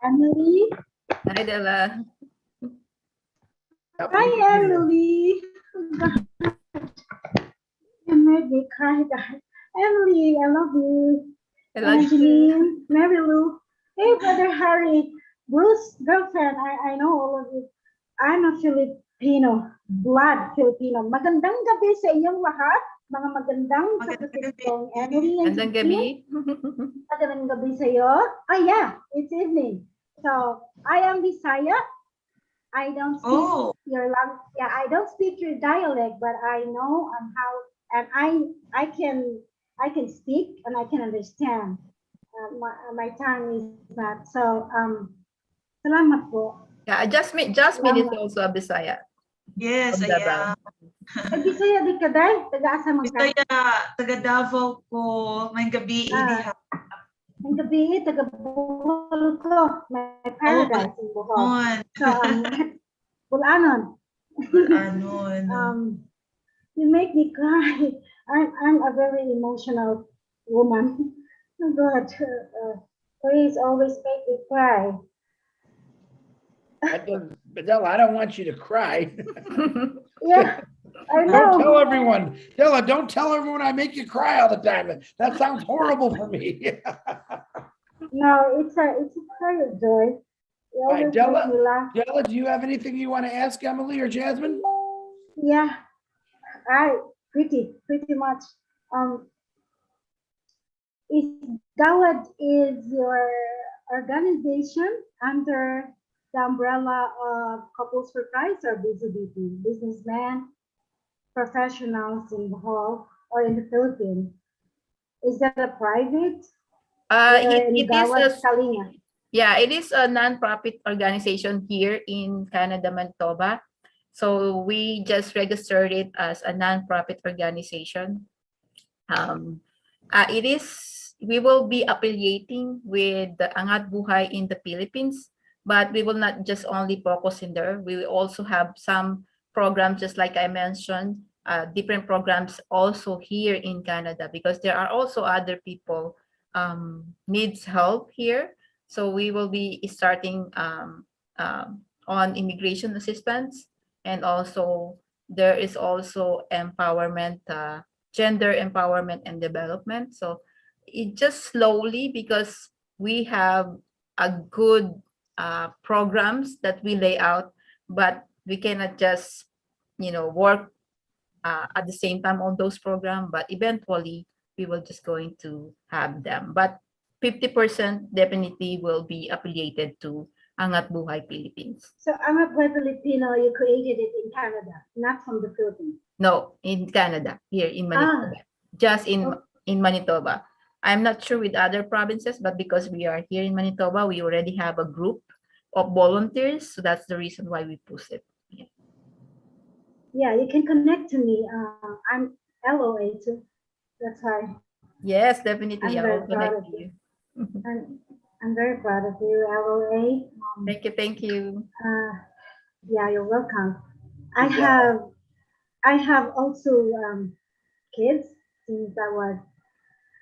Emily. Hi, Della. Hi, Emily. You made me cry, guys. Emily, I love you. Hello. Angeline, Mary Lou. Hey, brother Harry. Bruce, girlfriend, I know all of you. I'm a Filipino, blood Filipino. Magandang gabi sa inyong lahat. Mga magandang sa kasitong Emily and Magandang Justine. gabi. Magandang gabi sa iyo. Oh yeah, it's evening. So I am Bisaya. I don't speak your language. Yeah, I don't speak your dialect, but I know how, and I can speak and I can understand. My tongue is not so. Salamat po. Yeah, Jasmine is also a Bisaya. Yes, From I Davao. am. Ay, Bisaya di ka day? Taga-asa man ka? Bisaya, taga Davao ko. May gabi Ah. Ang gabi, taga Bohol ko. May paradise in Bohol. On. So, Bulanon. Anon. You make me cry. I'm a very emotional woman. Oh God, please always make me cry. Della, I don't want you to cry. Yeah, I Don't tell know. everyone. Della, don't tell everyone I make you cry all the time. That sounds horrible for me. No, it's a cry of joy. You right, always Della. make me laugh. Della, do you have anything you want to ask Emily or Jasmine? Yeah, pretty much. Is Gawad is your organization under the umbrella of Couples for Christ or BCBP, businessmen, professionals in Bohol or in the Philippines? Is that a private? It is a non-profit organization here in Canada, Manitoba. So we just registered it as a non-profit organization. We will be affiliating with the Angat Buhay in the Philippines, but we will not just only focus in there. We will also have some programs, just like I mentioned, different programs also here in Canada, because there are also other people needs help here. So we will be starting on immigration assistance, and also there is also empowerment, gender empowerment and development. So it just slowly, because we have a good programs that we lay out, but we cannot just work at the same time on those programs, but eventually we will just going to have them. But 50% definitely will be affiliated to Angat Buhay Philippines. So Angat Buhay Filipino, you created it in Canada, not from the Philippines? No, in Canada, here in Manitoba. Just in Manitoba. I'm not sure with other provinces, but because we are here in Manitoba, we already have a group of volunteers. So that's the reason why we push it. Yeah, you can connect to me. I'm LOA too. That's why. Yes, definitely. I'm I very will proud connect of you. I'm very proud of you, LOA. Thank you. Yeah, you're welcome. I Yeah. have also kids since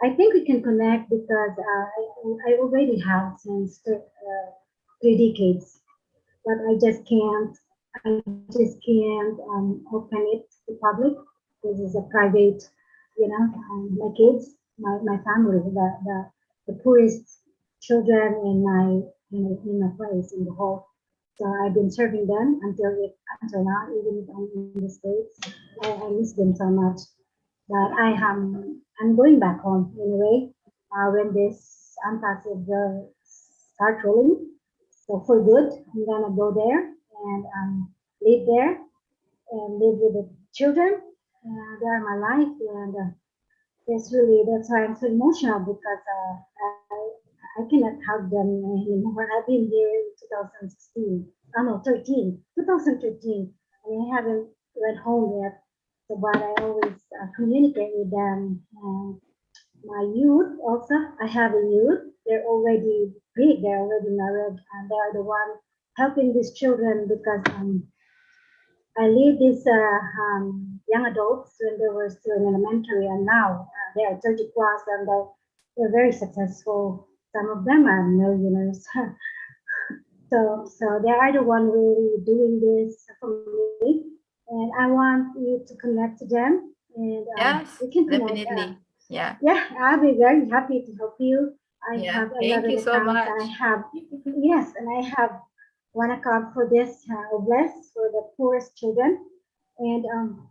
I think we can connect because I already have since 3 decades, but I just can't open it to public. This is a private, my kids, my family, the poorest children in my place in the whole. So I've been serving them until now, even if I'm in the States. I miss them so much. But I'm going back home anyway when this ambassador start rolling. So for good, I'm gonna go there and live there and live with the children. They are my life, and it's really, that's why I'm so emotional because I cannot hug them anymore. I've been here in 2016. Oh no, 2013. I haven't went home yet. So, but I always communicate with them. And my youth also, I have a youth. They're already big. They're already married, and they are the one helping these children because I lead these young adults when they were still in elementary, and now they are 30 plus, and they're very successful. Some of them are millionaires. So they are the one really doing this for me, and I want you to connect to them, and Yes, we can connect. definitely. Yeah. Yeah, I'll be very happy to help you. I Yeah, have thank another you so account. much. I have, yes, and I have one account for this Obless for the poorest children. And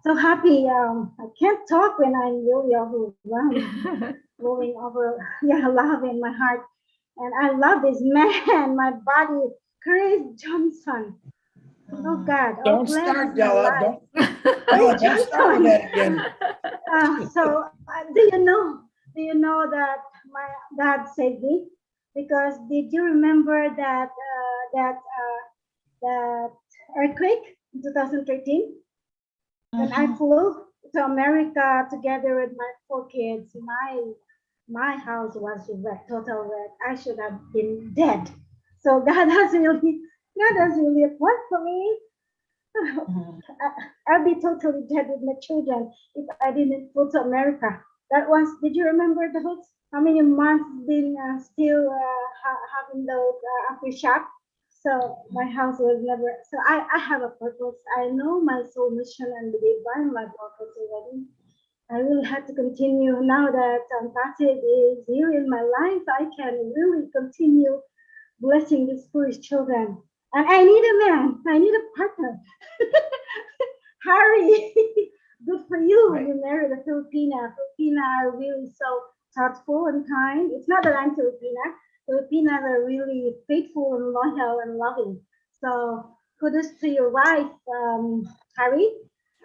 so happy. I can't talk when I'm really overwhelmed, flowing over, yeah, love in my heart. And I love this man, my body, Chris Johnson. Oh God, Don't Obless start, is my Della. life. Della, don't start with that again. So do you know that my dad saved me? Because did you remember that earthquake in 2013 when I flew to America together with my 4 kids? My house was wrecked, total wreck. I should have been dead. So God has really worked for me. I'll be totally dead with my children if I didn't go to America. That was, did you remember those? How many months been still having those aftershock? So my house was never, so I have a purpose. I know my soul mission and the divine my purpose already. I really had to continue now that Pastor is here in my life. I can really continue blessing these foolish children. And I need a man. I need a partner. Harry, good for you when you married a Filipina. Filipina are really so thoughtful and kind. It's not that I'm Filipina. Filipinas are really faithful and loyal and loving. So kudos to your wife, Harry.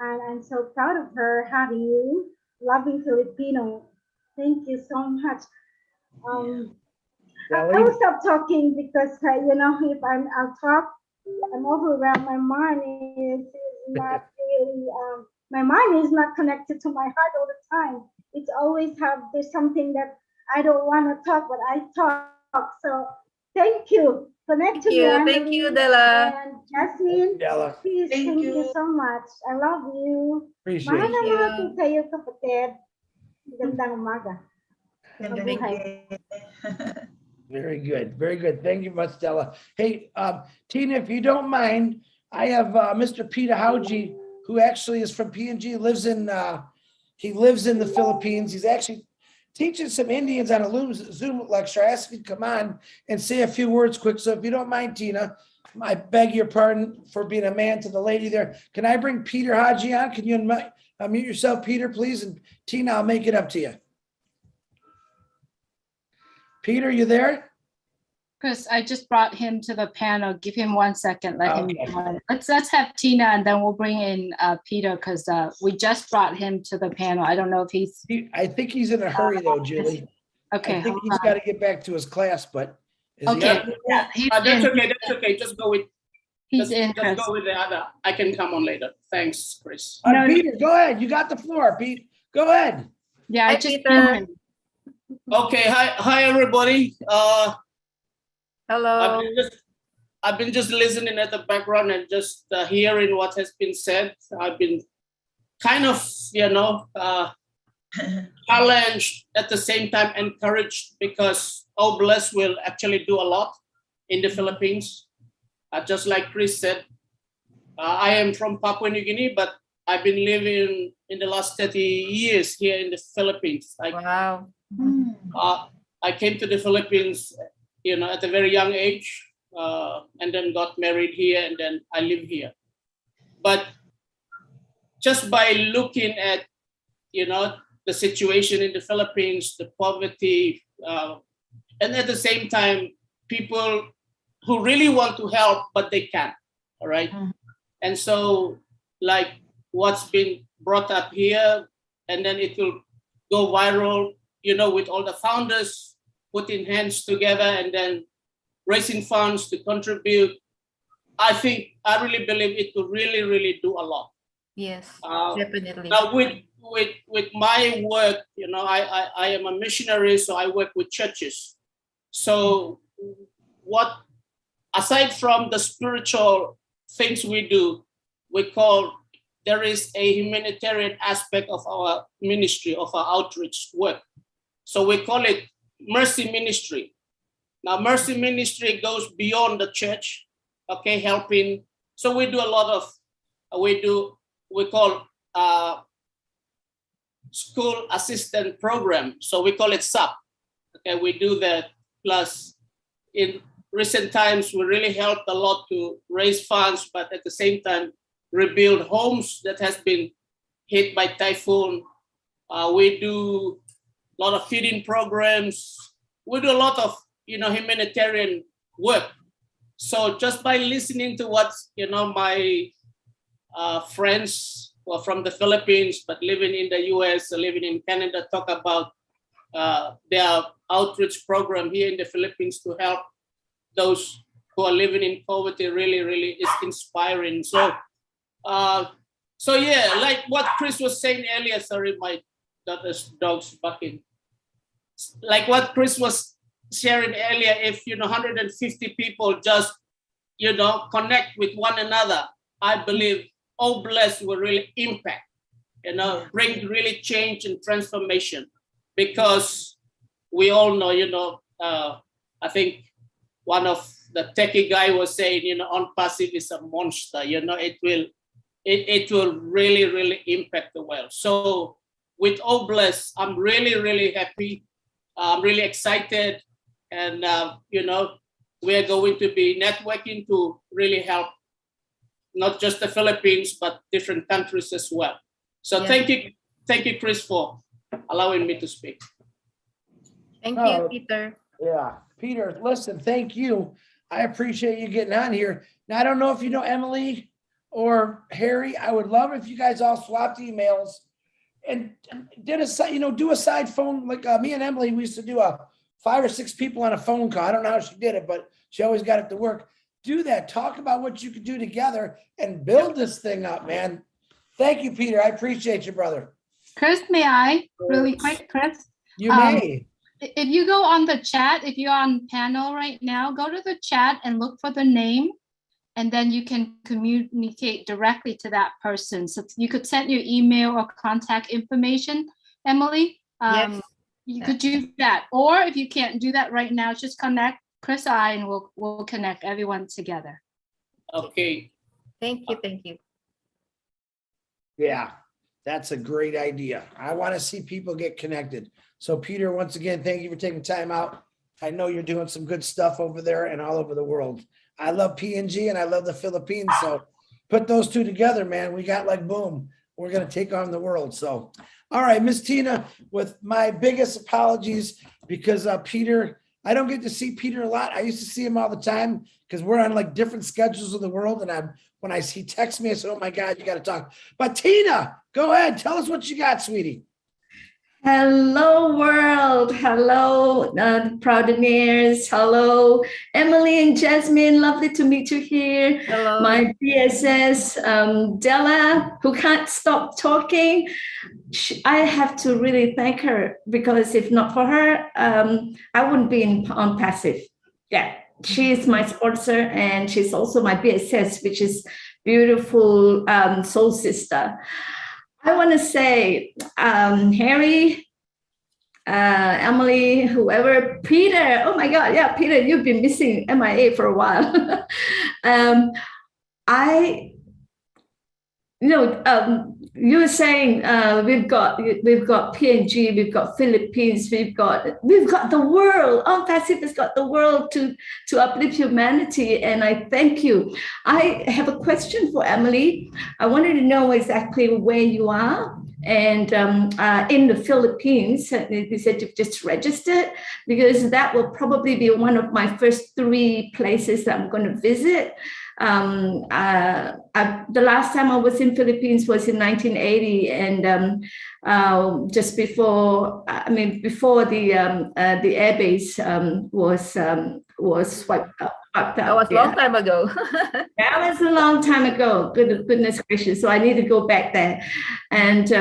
And I'm so proud of her having you, loving Filipino. Thank you so much. I will stop talking because if I'll talk, I'm overwhelmed. My mind is not really. My mind is not connected to my heart all the time. It's always there's something that I don't want to talk, but I talk. So thank you. Connect to me, Thank you, Della. and Jasmine. Della. Please, thank you so much. I love you. Appreciate Mahal it. na Thank mahal you. ko kayo, kapatid. Gandang umaga. Very good. Very good. Thank you much, Della. Hey, Tina, if you don't mind, I have Mr. Peter Hauji, who actually is from PNG, lives in the Philippines. He's actually teaching some Indians on a Zoom lecture. I asked him to come on and say a few words quick. So if you don't mind, Tina, I beg your pardon for being a man to the lady there. Can I bring Peter Haji on? Can you unmute yourself, Peter, please? And Tina, I'll make it up to you. Peter, you there? Chris, I just brought him to the panel. Give him 1 second. Let him. Okay. Let's have Tina, and then we'll bring in Peter because we just brought him to the panel. I don't know if he's I think he's in a hurry though, Julie. okay. I think hold he's on. got to get back to his class, but is he Okay. up? Yeah, he's That's in. okay. That's okay. Just go with. He's Just in. Chris. go with the other. I can come on later. Thanks, Chris. No, Peter, go ahead. You got the floor, Pete. Go ahead. Yeah, I Hi, just Peter. pinned him. Okay. Hi, everybody. Hello. I've been just listening at the background and just hearing what has been said. I've been kind of, challenged at the same time encouraged because Obless will actually do a lot in the Philippines. Just like Chris said, I am from Papua New Guinea, but I've been living in the last 30 years here in the Philippines. Wow. I came to the Philippines, at a very young age, and then got married here, and then I live here. But just by looking at, the situation in the Philippines, the poverty, and at the same time, people who really want to help, but they can't, all right? And so, like what's been brought up here, and then it will go viral, with all the founders putting hands together and then raising funds to contribute. I really believe it will really, really do a lot. Yes, Uh, definitely. Now with my work, I am a missionary, so I work with churches. So aside from the spiritual things we do, there is a humanitarian aspect of our ministry, of our outreach work. So we call it mercy ministry. Now, mercy ministry goes beyond the church, okay, helping. So we do a lot of, we call school assistant program. So we call it SAP. Okay, we do that. Plus, in recent times, we really helped a lot to raise funds, but at the same time, rebuild homes that has been hit by typhoon. We do a lot of feeding programs. We do a lot of, humanitarian work. So just by listening to what, my friends who are from the Philippines, but living in the US, living in Canada, talk about their outreach program here in the Philippines to help those who are living in poverty, really, really is inspiring. So yeah, like what Chris was saying earlier, sorry, my daughter's dog's barking. Like what Chris was sharing earlier, if 150 people just connect with one another, I believe Obless will really impact, bring really change and transformation. Because we all know, I think one of the techie guy was saying, on-passive is a monster. It will really, really impact the world. So with Obless, I'm really, really happy. I'm really excited. And, we're going to be networking to really help not just the Philippines, but different countries as well. So Yeah. Thank you, Chris, for allowing me to speak. Thank Oh. you, Peter. Yeah, Peter, listen, thank you. I appreciate you getting on here. Now, I don't know if you know Emily or Harry. I would love if you guys all swapped emails and did do a side phone. Like me and Emily, we used to do 5 or 6 people on a phone call. I don't know how she did it, but she always got it to work. Do that. Talk about what you could do together and build this thing up, man. Thank you, Peter. I appreciate you, brother. Chris, may I really quick, Chris? You may. If you go on the chat, if you're on panel right now, go to the chat and look for the name, and then you can communicate directly to that person. So you could send your email or contact information, Emily. Yes. You could do that. Or if you can't do that right now, just connect Chris and I, and we'll connect everyone together. Okay. Thank you. Thank you. Yeah, that's a great idea. I want to see people get connected. So Peter, once again, thank you for taking time out. I know you're doing some good stuff over there and all over the world. I love PNG and I love the Philippines. So put those two together, man. We got like, boom, we're going to take on the world. So, all right, Miss Tina, with my biggest apologies, because Peter, I don't get to see Peter a lot. I used to see him all the time because we're on like different schedules of the world. And when he texts me, I said, oh my God, you got to talk. But Tina, go ahead. Tell us what you got, sweetie. Hello, world. Hello, Proudinaires. Hello, Emily and Jasmine. Lovely to meet you here. Hello. My BSS, Della, who can't stop talking. I have to really thank her, because if not for her, I wouldn't be on passive. Yeah, she is my sponsor, and she's also my BSS, which is beautiful soul sister. I want to say, Harry, Emily, whoever, Peter, oh my God, yeah, Peter, you've been missing MIA for a while. You were saying we've got PNG, we've got Philippines, we've got the world. Oh, Pacific has got the world to uplift humanity, and I thank you. I have a question for Emily. I wanted to know exactly where you are, and in the Philippines. You said you've just registered, because that will probably be one of my first 3 places that I'm going to visit. The last time I was in Philippines was in 1980, and just before, before the airbase was wiped out. That was a long time ago. That was a long time ago. Goodness gracious! So I need to go back there, and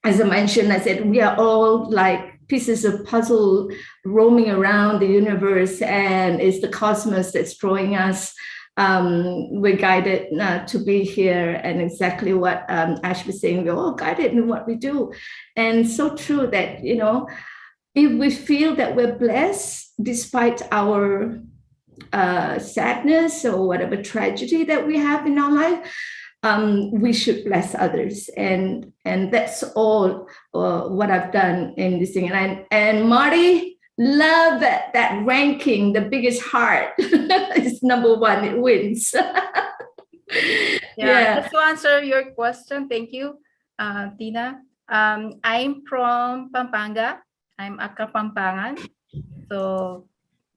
as I mentioned, I said we are all like pieces of puzzle roaming around the universe, and it's the cosmos that's drawing us. We're guided to be here, and exactly what Ash was saying, we're all guided in what we do. And so true that, you know, if we feel that we're blessed despite our sadness or whatever tragedy that we have in our life, we should bless others, and that's all what I've done in this thing. And Marty, love that ranking. The biggest heart is number one. It wins. Yeah. Just to answer your question, thank you, Tina. I'm from Pampanga. I'm a Kapampangan. So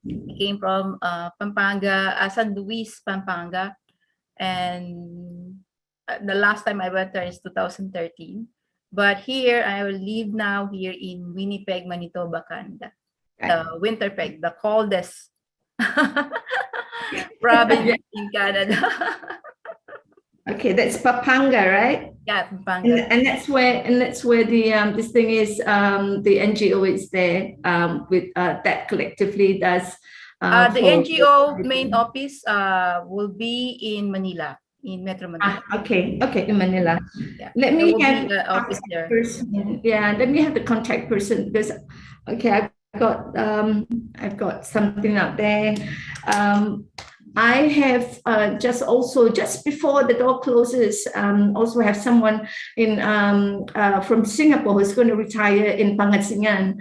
I came from Pampanga, San Luis, Pampanga. And the last time I went there is 2013. But here, I will live now here in Winnipeg, Manitoba, Canada. The Winterpeg, the coldest province in Canada. Okay, that's Papanga, right? Yeah, Pampanga. And that's where the this thing is, the NGO is there with that collectively does. The NGO main office will be in Manila, in Metro Manila. Okay, in Manila. Yeah. Let me have the office there. Person. Yeah, let me have the contact person, because I've got something out there. I have just before the door closes, also have someone in from Singapore who's going to retire in Pangasinan,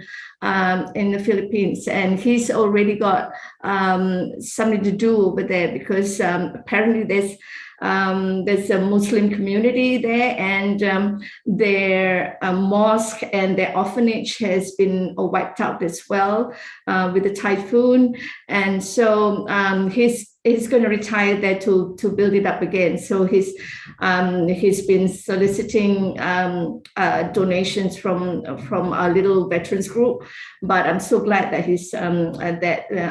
in the Philippines, and he's already got something to do over there, because apparently there's a Muslim community there, and their mosque and their orphanage has been wiped out as well with the typhoon. And so he's going to retire there to build it up again. So he's been soliciting donations from our little veterans group. But I'm so glad that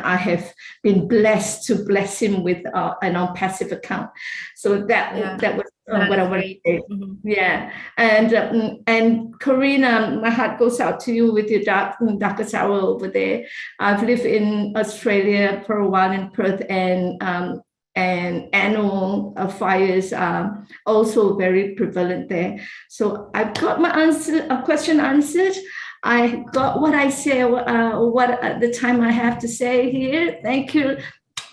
I have been blessed to bless him with an passive account. So that was what I wanted to say. Mm-hmm. Yeah, and Karina, my heart goes out to you with your darkest hour over there. I've lived in Australia for a while in Perth, and annual fires are also very prevalent there. So I've got my question answered. I got what I say, what the time I have to say here. Thank you,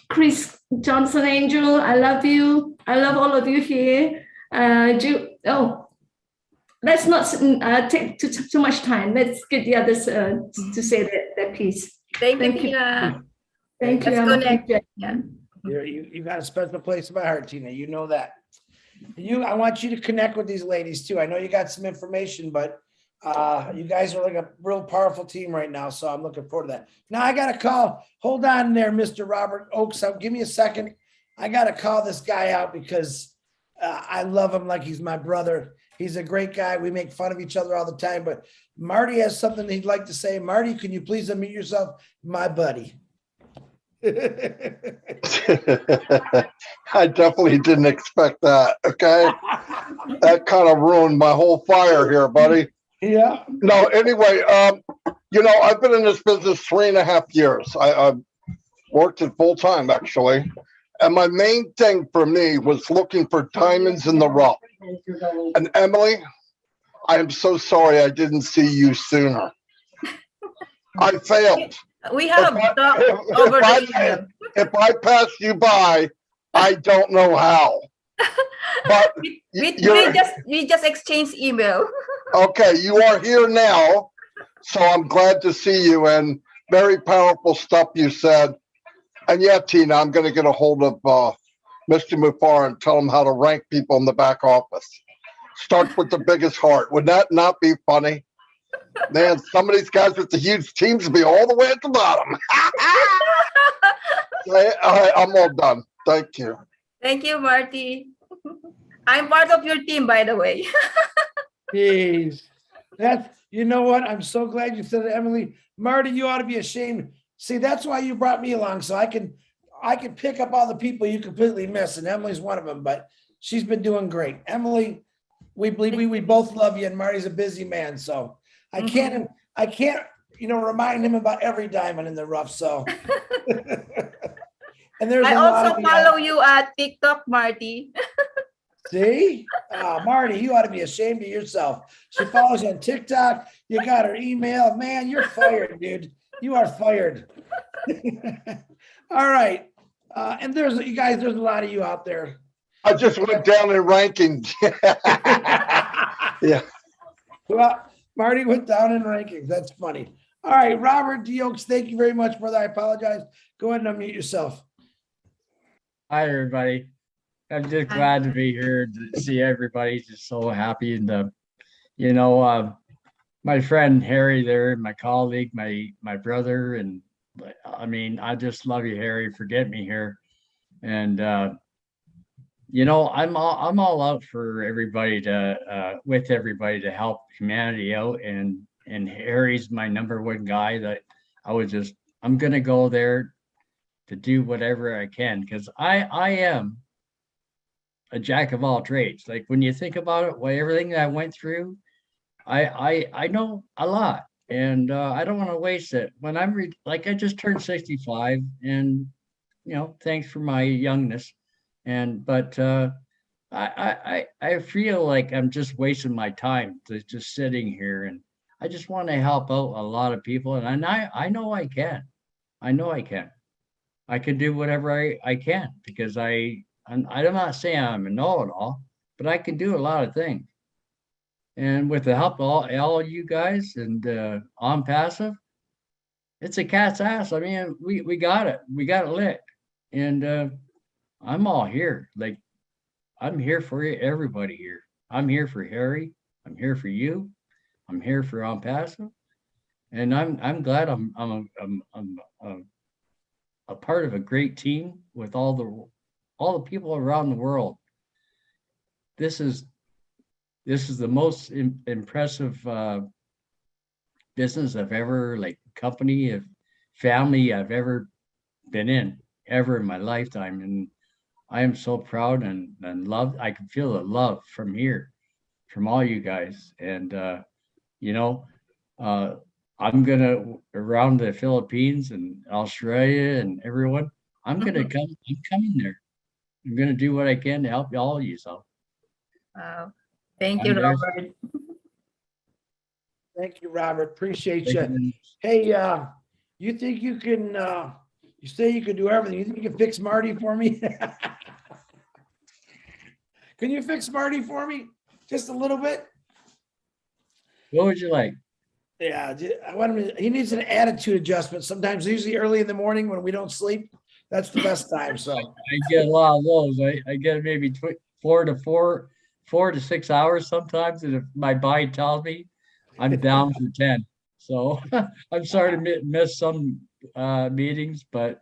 Chris Johnson Angel. I love you. I love all of you here. Let's not take too much time. Let's get the others to say that piece. Thank you. Thank you. Let's connect. Yeah. You got a special place in my heart, Tina. You know that. I want you to connect with these ladies too. I know you got some information, but you guys are like a real powerful team right now. So I'm looking forward to that. Now I got to call. Hold on there, Mr. Robert Oakes. Give me a second. I got to call this guy out because I love him like he's my brother. He's a great guy. We make fun of each other all the time, but Marty has something he'd like to say. Marty, can you please unmute yourself? My buddy. I definitely didn't expect that. Okay. That kind of ruined my whole fire here, buddy. Yeah. No, anyway, I've been in this business 3.5 years. I've worked it full time, actually. And my main thing for me was looking for diamonds in the rough. And Emily, I am so sorry I didn't see you sooner. I failed. We have if I pass you by, I don't know how. But we just exchanged email. Okay, you are here now, so I'm glad to see you, and very powerful stuff you said. And yeah, Tina, I'm going to get a hold of Mr. Mufar and tell him how to rank people in the back office. Start with the biggest heart. Would that not be funny? Man, some of these guys with the huge teams will be all the way at the bottom. I'm all done. Thank you. Thank you, Marty. I'm part of your team, by the way. Jeez. You know what? I'm so glad you said it, Emily. Marty, you ought to be ashamed. See, that's why you brought me along, so I can pick up all the people you completely miss, and Emily's one of them, but she's been doing great. Emily, we both love you, and Marty's a busy man, so I can't, remind him about every diamond in the rough, so. And there's I a lot also of follow you at TikTok, Marty. See, Marty, you ought to be ashamed of yourself. She follows you on TikTok. You got her email. Man, you're fired, dude. You are fired. All right. And there's a lot of you out there. I just went down in rankings. Yeah. Well, Marty went down in rankings. That's funny. All right, Robert Deokes, thank you very much, brother. I apologize. Go ahead and unmute yourself. Hi, everybody. I'm just Hi. glad to be here to see everybody. Just so happy. And, my friend Harry there, my colleague, my brother, and I mean, I just love you, Harry, for getting me here. And, I'm all out for everybody with everybody to help humanity out. And Harry's my number one guy that I'm going to go there to do whatever I can, because I am a jack of all trades. Like when you think about it, everything that I went through, I know a lot, and I don't want to waste it. When I just turned 65, and thanks for my youngness, but I feel like I'm just wasting my time just sitting here, and I just want to help out a lot of people, and I know I can. I know I can. I can do whatever I can, because I'm not saying I'm a know-it-all, but I can do a lot of things. And with the help of all you guys and on passive, it's a cat's ass. I mean, we got it. We got it lit. And I'm all here. Like, I'm here for you, everybody here. I'm here for Harry. I'm here for you. I'm here for on passive. And I'm glad I'm a part of a great team with all the people around the world. This is the most impressive business I've ever, company of family I've ever been in my lifetime. And I am so proud and loved. I can feel the love from here, from all you guys. And I'm gonna around the Philippines and Australia and everyone. I'm coming there. I'm gonna do what I can to help all of you. So Wow. Thank you, Robert. Thank you, Robert. Appreciate Thank you. you very much. Hey, you think you can, you say you can do everything. You think you can fix Marty for me? Can you fix Marty for me? Just a little bit? What would you like? Yeah, I want him he needs an attitude adjustment. Sometimes, usually early in the morning when we don't sleep, that's the best time, so. I get a lot of those. I get maybe 4 to 6 hours sometimes, and if my body tells me, I'm down for 10. So I'm sorry to miss some meetings, but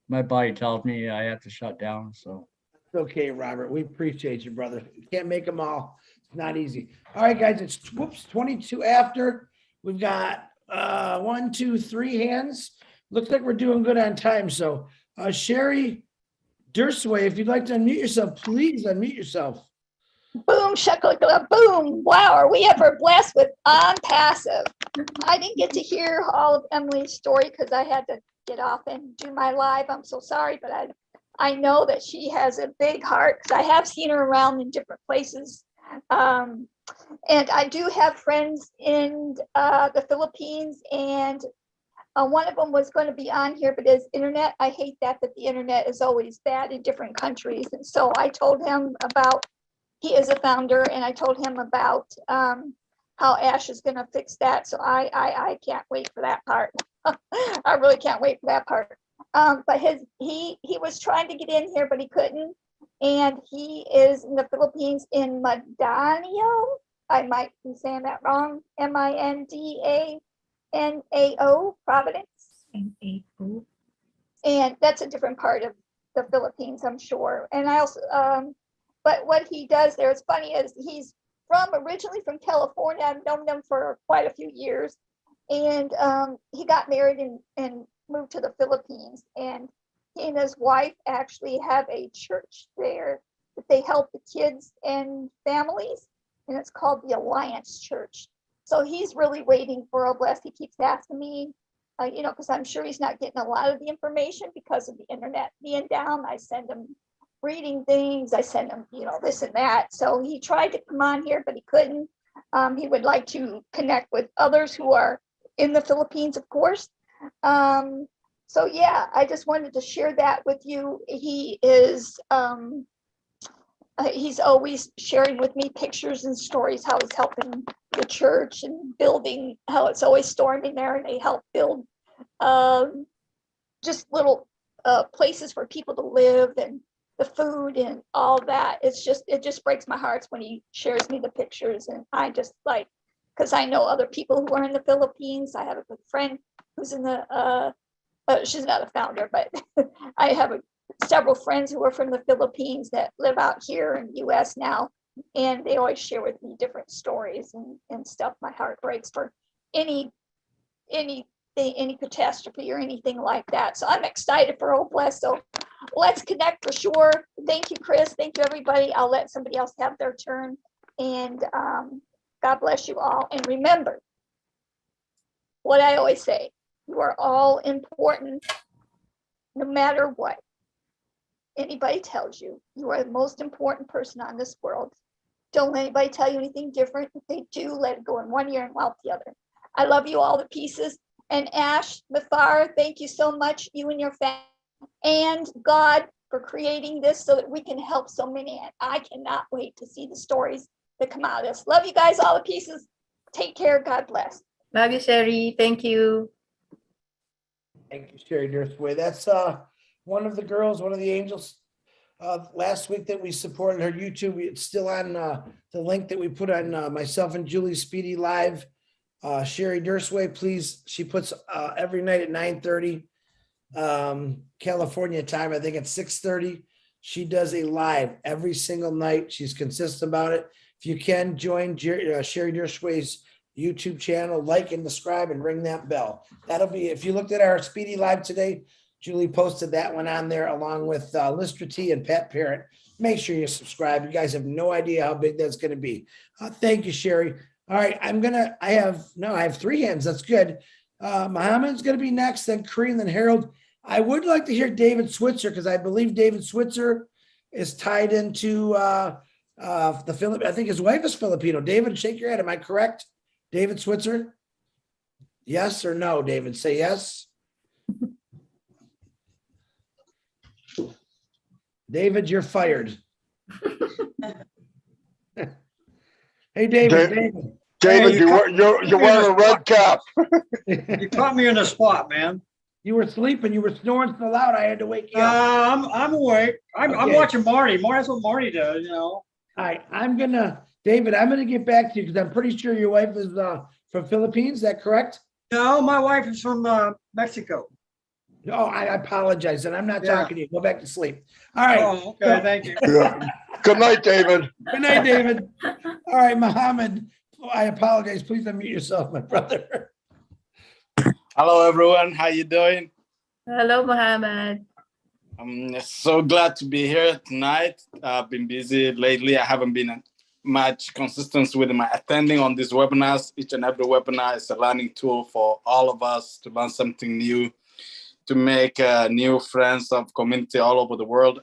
my body tells me I have to shut down. So It's okay, Robert. We appreciate you, brother. You can't make them all. It's not easy. All right, guys, it's 22 after. We've got 1, 2, 3 hands. Looks like we're doing good on time. So Sherry Dursway, if you'd like to unmute yourself, please unmute yourself. Boom, shakalaka, boom. Wow, are we ever blessed with on passive? I didn't get to hear all of Emily's story because I had to get off and do my live. I'm so sorry, but I know that she has a big heart because I have seen her around in different places. And I do have friends in the Philippines, and one of them was going to be on here, but his internet, I hate that the internet is always bad in different countries. And so I told him about, he is a founder, and I told him about how Ash is going to fix that. So I can't wait for that part. I really can't wait for that part. But he was trying to get in here, but he couldn't. And he is in the Philippines in Mindanao. I might be saying that wrong. Mindanao, Providence. And that's a different part of the Philippines, I'm sure. And I also, but what he does there is funny is he's originally from California. I've known him for quite a few years. And he got married and moved to the Philippines. And he and his wife actually have a church there that they help the kids and families. And it's called the Alliance Church. So he's really waiting for Obless. He keeps asking me, because I'm sure he's not getting a lot of the information because of the internet being down. I send him reading things. I send him, this and that. So he tried to come on here, but he couldn't. He would like to connect with others who are in the Philippines, of course. So yeah, I just wanted to share that with you. He is, he's always sharing with me pictures and stories, how he's helping the church and building, how it's always storming there, and they help build just little places for people to live, and the food and all that. It just breaks my heart when he shares me the pictures, and I just like, because I know other people who are in the Philippines. I have a good friend who's in the she's not a founder, but I have several friends who are from the Philippines that live out here in the US now, and they always share with me different stories and stuff. My heart breaks for any catastrophe or anything like that. So I'm excited for Obless. So let's connect for sure. Thank you, Chris. Thank you, everybody. I'll let somebody else have their turn. And God bless you all. And remember what I always say, you are all important no matter what anybody tells you. You are the most important person on this world. Don't let anybody tell you anything different. If they do, let it go in one ear and out the other. I love you all to pieces. And Ash, Mithar, thank you so much, you and your family, and God for creating this so that we can help so many. And I cannot wait to see the stories that come out of this. Love you guys all to pieces. Take care. God bless. Love you, Sherry. Thank you. Thank you, Sherry Durthway. That's one of the girls, one of the angels last week that we supported her YouTube. It's still on the link that we put on myself and Julie's Speedy Live. Sherry Durthway, please. She puts every night at 9:30 California time. I think at 6:30. She does a live every single night. She's consistent about it. If you can join Sherry Durthway's YouTube channel, like and subscribe and ring that bell. That'll be, if you looked at our Speedy Live today, Julie posted that one on there along with Listra T and Pat Parrott. Make sure you subscribe. You guys have no idea how big that's going to be. Thank you, Sherry. All right, I have three hands. That's good. Muhammad's going to be next, then Kareem, then Harold. I would like to hear David Switzer because I believe David Switzer is tied into the Philippines. I think his wife is Filipino. David, shake your head. Am I correct? David Switzer? Yes or no, David? Say yes. David, you're fired. Hey, David. David, you're wearing a red cap. You caught me in the spot, man. You were sleeping. You were snoring so loud. I had to wake you up. I'm awake. I'm watching Marty. That's what Marty does, All right, David, I'm gonna get back to you because I'm pretty sure your wife is from Philippines. Is that correct? No, my wife is from Mexico. Oh, I apologize, and I'm not talking to you. Go back to sleep. All right. Oh, okay. Thank you. Yeah. Good night, David. Good night, David. All right, Muhammad. I apologize. Please unmute yourself, my brother. Hello, everyone. How you doing? Hello, Muhammad. I'm so glad to be here tonight. I've been busy lately. I haven't been much consistent with my attending on these webinars. Each and every webinar is a learning tool for all of us to learn something new, to make new friends of community all over the world.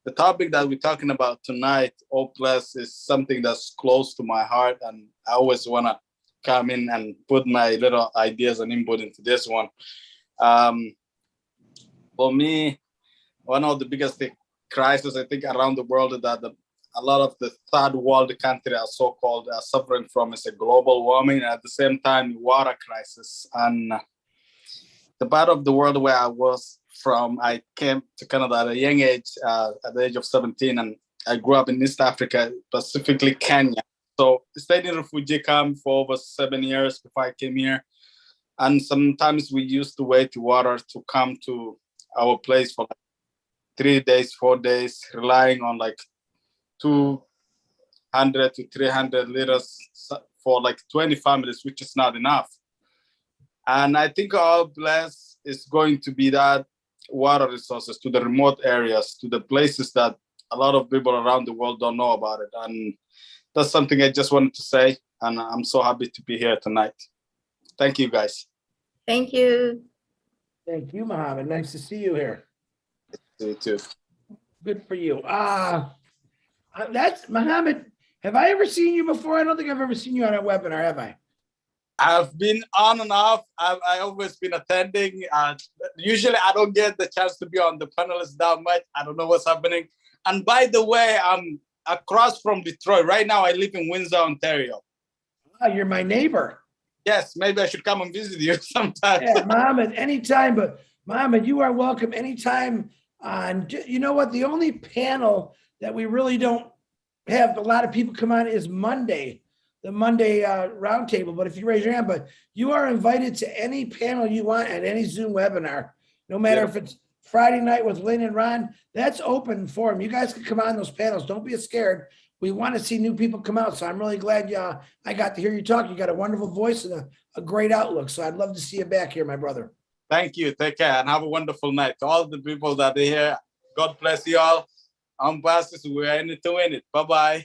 The topic that we're talking about tonight, Obless, is something that's close to my heart, and I always want to come in and put my little ideas and input into this one. For me, one of the biggest crises I think around the world that a lot of the third world countries are so-called are suffering from is a global warming, and at the same time water crisis. And the part of the world where I was from, I came to Canada at a young age, at the age of 17, and I grew up in East Africa, specifically Kenya. So I stayed in a refugee camp for over 7 years before I came here. And sometimes we used to wait to water to come to our place for 3 days, 4 days, relying on like 200 to 300 liters for like 20 families, which is not enough. And I think Obless is going to be that water resources to the remote areas, to the places that a lot of people around the world don't know about it. And that's something I just wanted to say. And I'm so happy to be here tonight. Thank you, guys. Thank you. Thank you, Mohammed. Nice to see you here. See you too. Good for you. That's Mohammed. Have I ever seen you before? I don't think I've ever seen you on a webinar, have I? I've been on and off. I've always been attending. Usually I don't get the chance to be on the panelists that much. I don't know what's happening. And by the way, I'm across from Detroit. Right now I live in Windsor, Ontario. Oh, you're my neighbor. Yes, maybe I should come and visit you sometime. Yeah, Mohammed, anytime. But Mohammed, you are welcome anytime. You know what? The only panel that we really don't have a lot of people come on is Monday, the Monday roundtable. But if you raise your hand, but you are invited to any panel you want at any Zoom webinar, no matter if it's Friday night with Lynn and Ron, that's open for them. You guys can come on those panels. Don't be scared. We want to see new people come out. So I'm really glad I got to hear you talk. You got a wonderful voice and a great outlook. So I'd love to see you back here, my brother. Thank you. Take care and have a wonderful night. To all the people that are here, God bless you all. I'm Pastor. We're in it to win it. Bye-bye.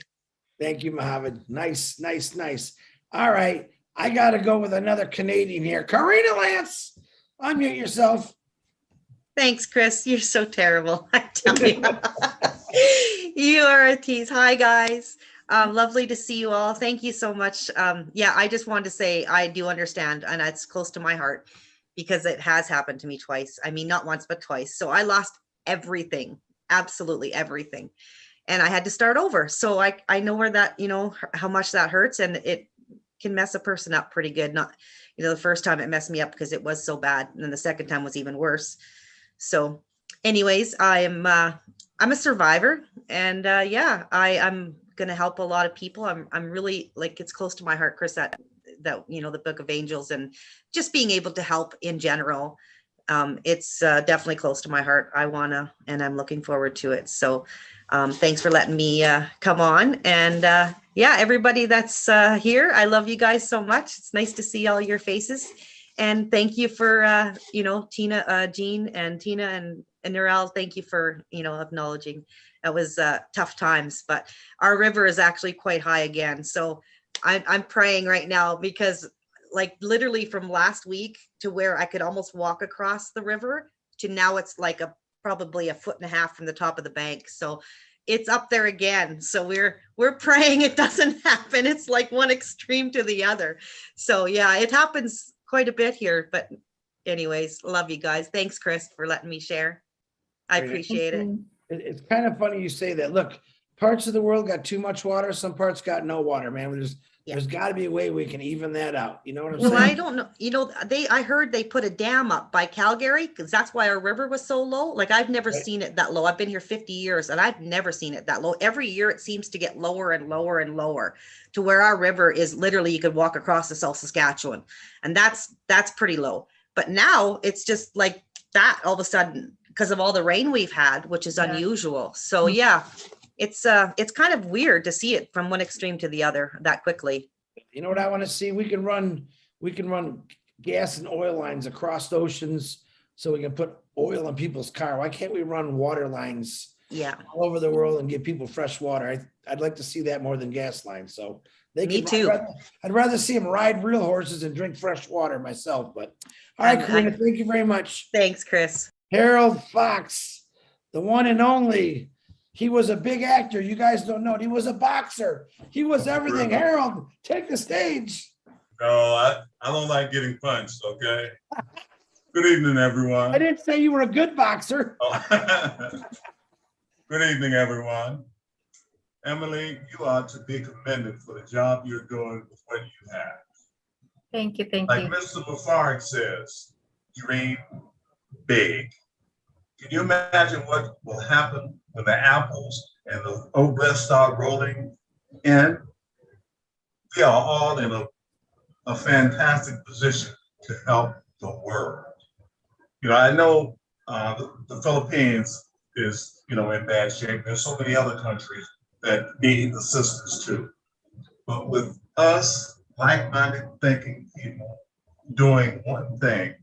Thank you, Mohammed. Nice, nice, nice. All right. I got to go with another Canadian here. Karina Lance, unmute yourself. Thanks, Chris. You're so terrible. I tell you. You are a tease. Hi, guys. Lovely to see you all. Thank you so much. Yeah, I just wanted to say I do understand, and it's close to my heart because it has happened to me twice. I mean, not once, but twice. So I lost everything, absolutely everything. And I had to start over. So I know where that, how much that hurts, and it can mess a person up pretty good. Not, the first time it messed me up because it was so bad. And then the second time was even worse. So anyways, I'm a survivor, and yeah, I'm going to help a lot of people. I'm really, like, it's close to my heart, Chris, that the Book of Angels and just being able to help in general. It's definitely close to my heart. And I'm looking forward to it. So thanks for letting me come on. And yeah, everybody that's here, I love you guys so much. It's nice to see all your faces. And thank you for, Tina, Jean and Tina and Narelle. Thank you for, acknowledging. That was tough times, but our river is actually quite high again. So I'm praying right now because, like, literally from last week to where I could almost walk across the river to now it's like probably 1.5 feet from the top of the bank. So it's up there again. So we're praying it doesn't happen. It's like one extreme to the other. So yeah, it happens quite a bit here, but anyways, love you guys. Thanks, Chris, for letting me share. I appreciate it. It's kind of funny you say that. Look, parts of the world got too much water. Some parts got no water, man. There's got to be a way we can even that out. You know what I'm saying? Well, I don't know. I heard they put a dam up by Calgary because that's why our river was so low. Like, I've never seen it that low. I've been here 50 years and I've never seen it that low. Every year it seems to get lower and lower and lower to where our river is literally, you could walk across to South Saskatchewan, and that's pretty low. But now it's just like that all of a sudden because of all the rain we've had, which is unusual. So yeah. It's kind of weird to see it from one extreme to the other that quickly. You know what I want to see? We can run gas and oil lines across the oceans so we can put oil in people's car. Why can't we run water lines all over the world and give people fresh water? I'd like to see that more than gas lines. So Me too. I'd rather see them ride real horses and drink fresh water myself. But all right, Karina, thank you very much. Thanks, Chris. Harold Fox, the one and only. He was a big actor. You guys don't know it. He was a boxer. He was everything. Harold, take the stage. No, I don't like getting punched, okay? Good evening, everyone. I didn't say you were a good boxer. Good evening, everyone. Emily, you are to be commended for the job you're doing with what you have. Thank you. Thank like you. Like Mr. Mubarak says, dream big. Can you imagine what will happen when the apples and the Obless start rolling in? We are all in a fantastic position to help the world. I know the Philippines, is, in bad shape. There's so many other countries that need assistance too. But with us, like-minded thinking people doing one thing,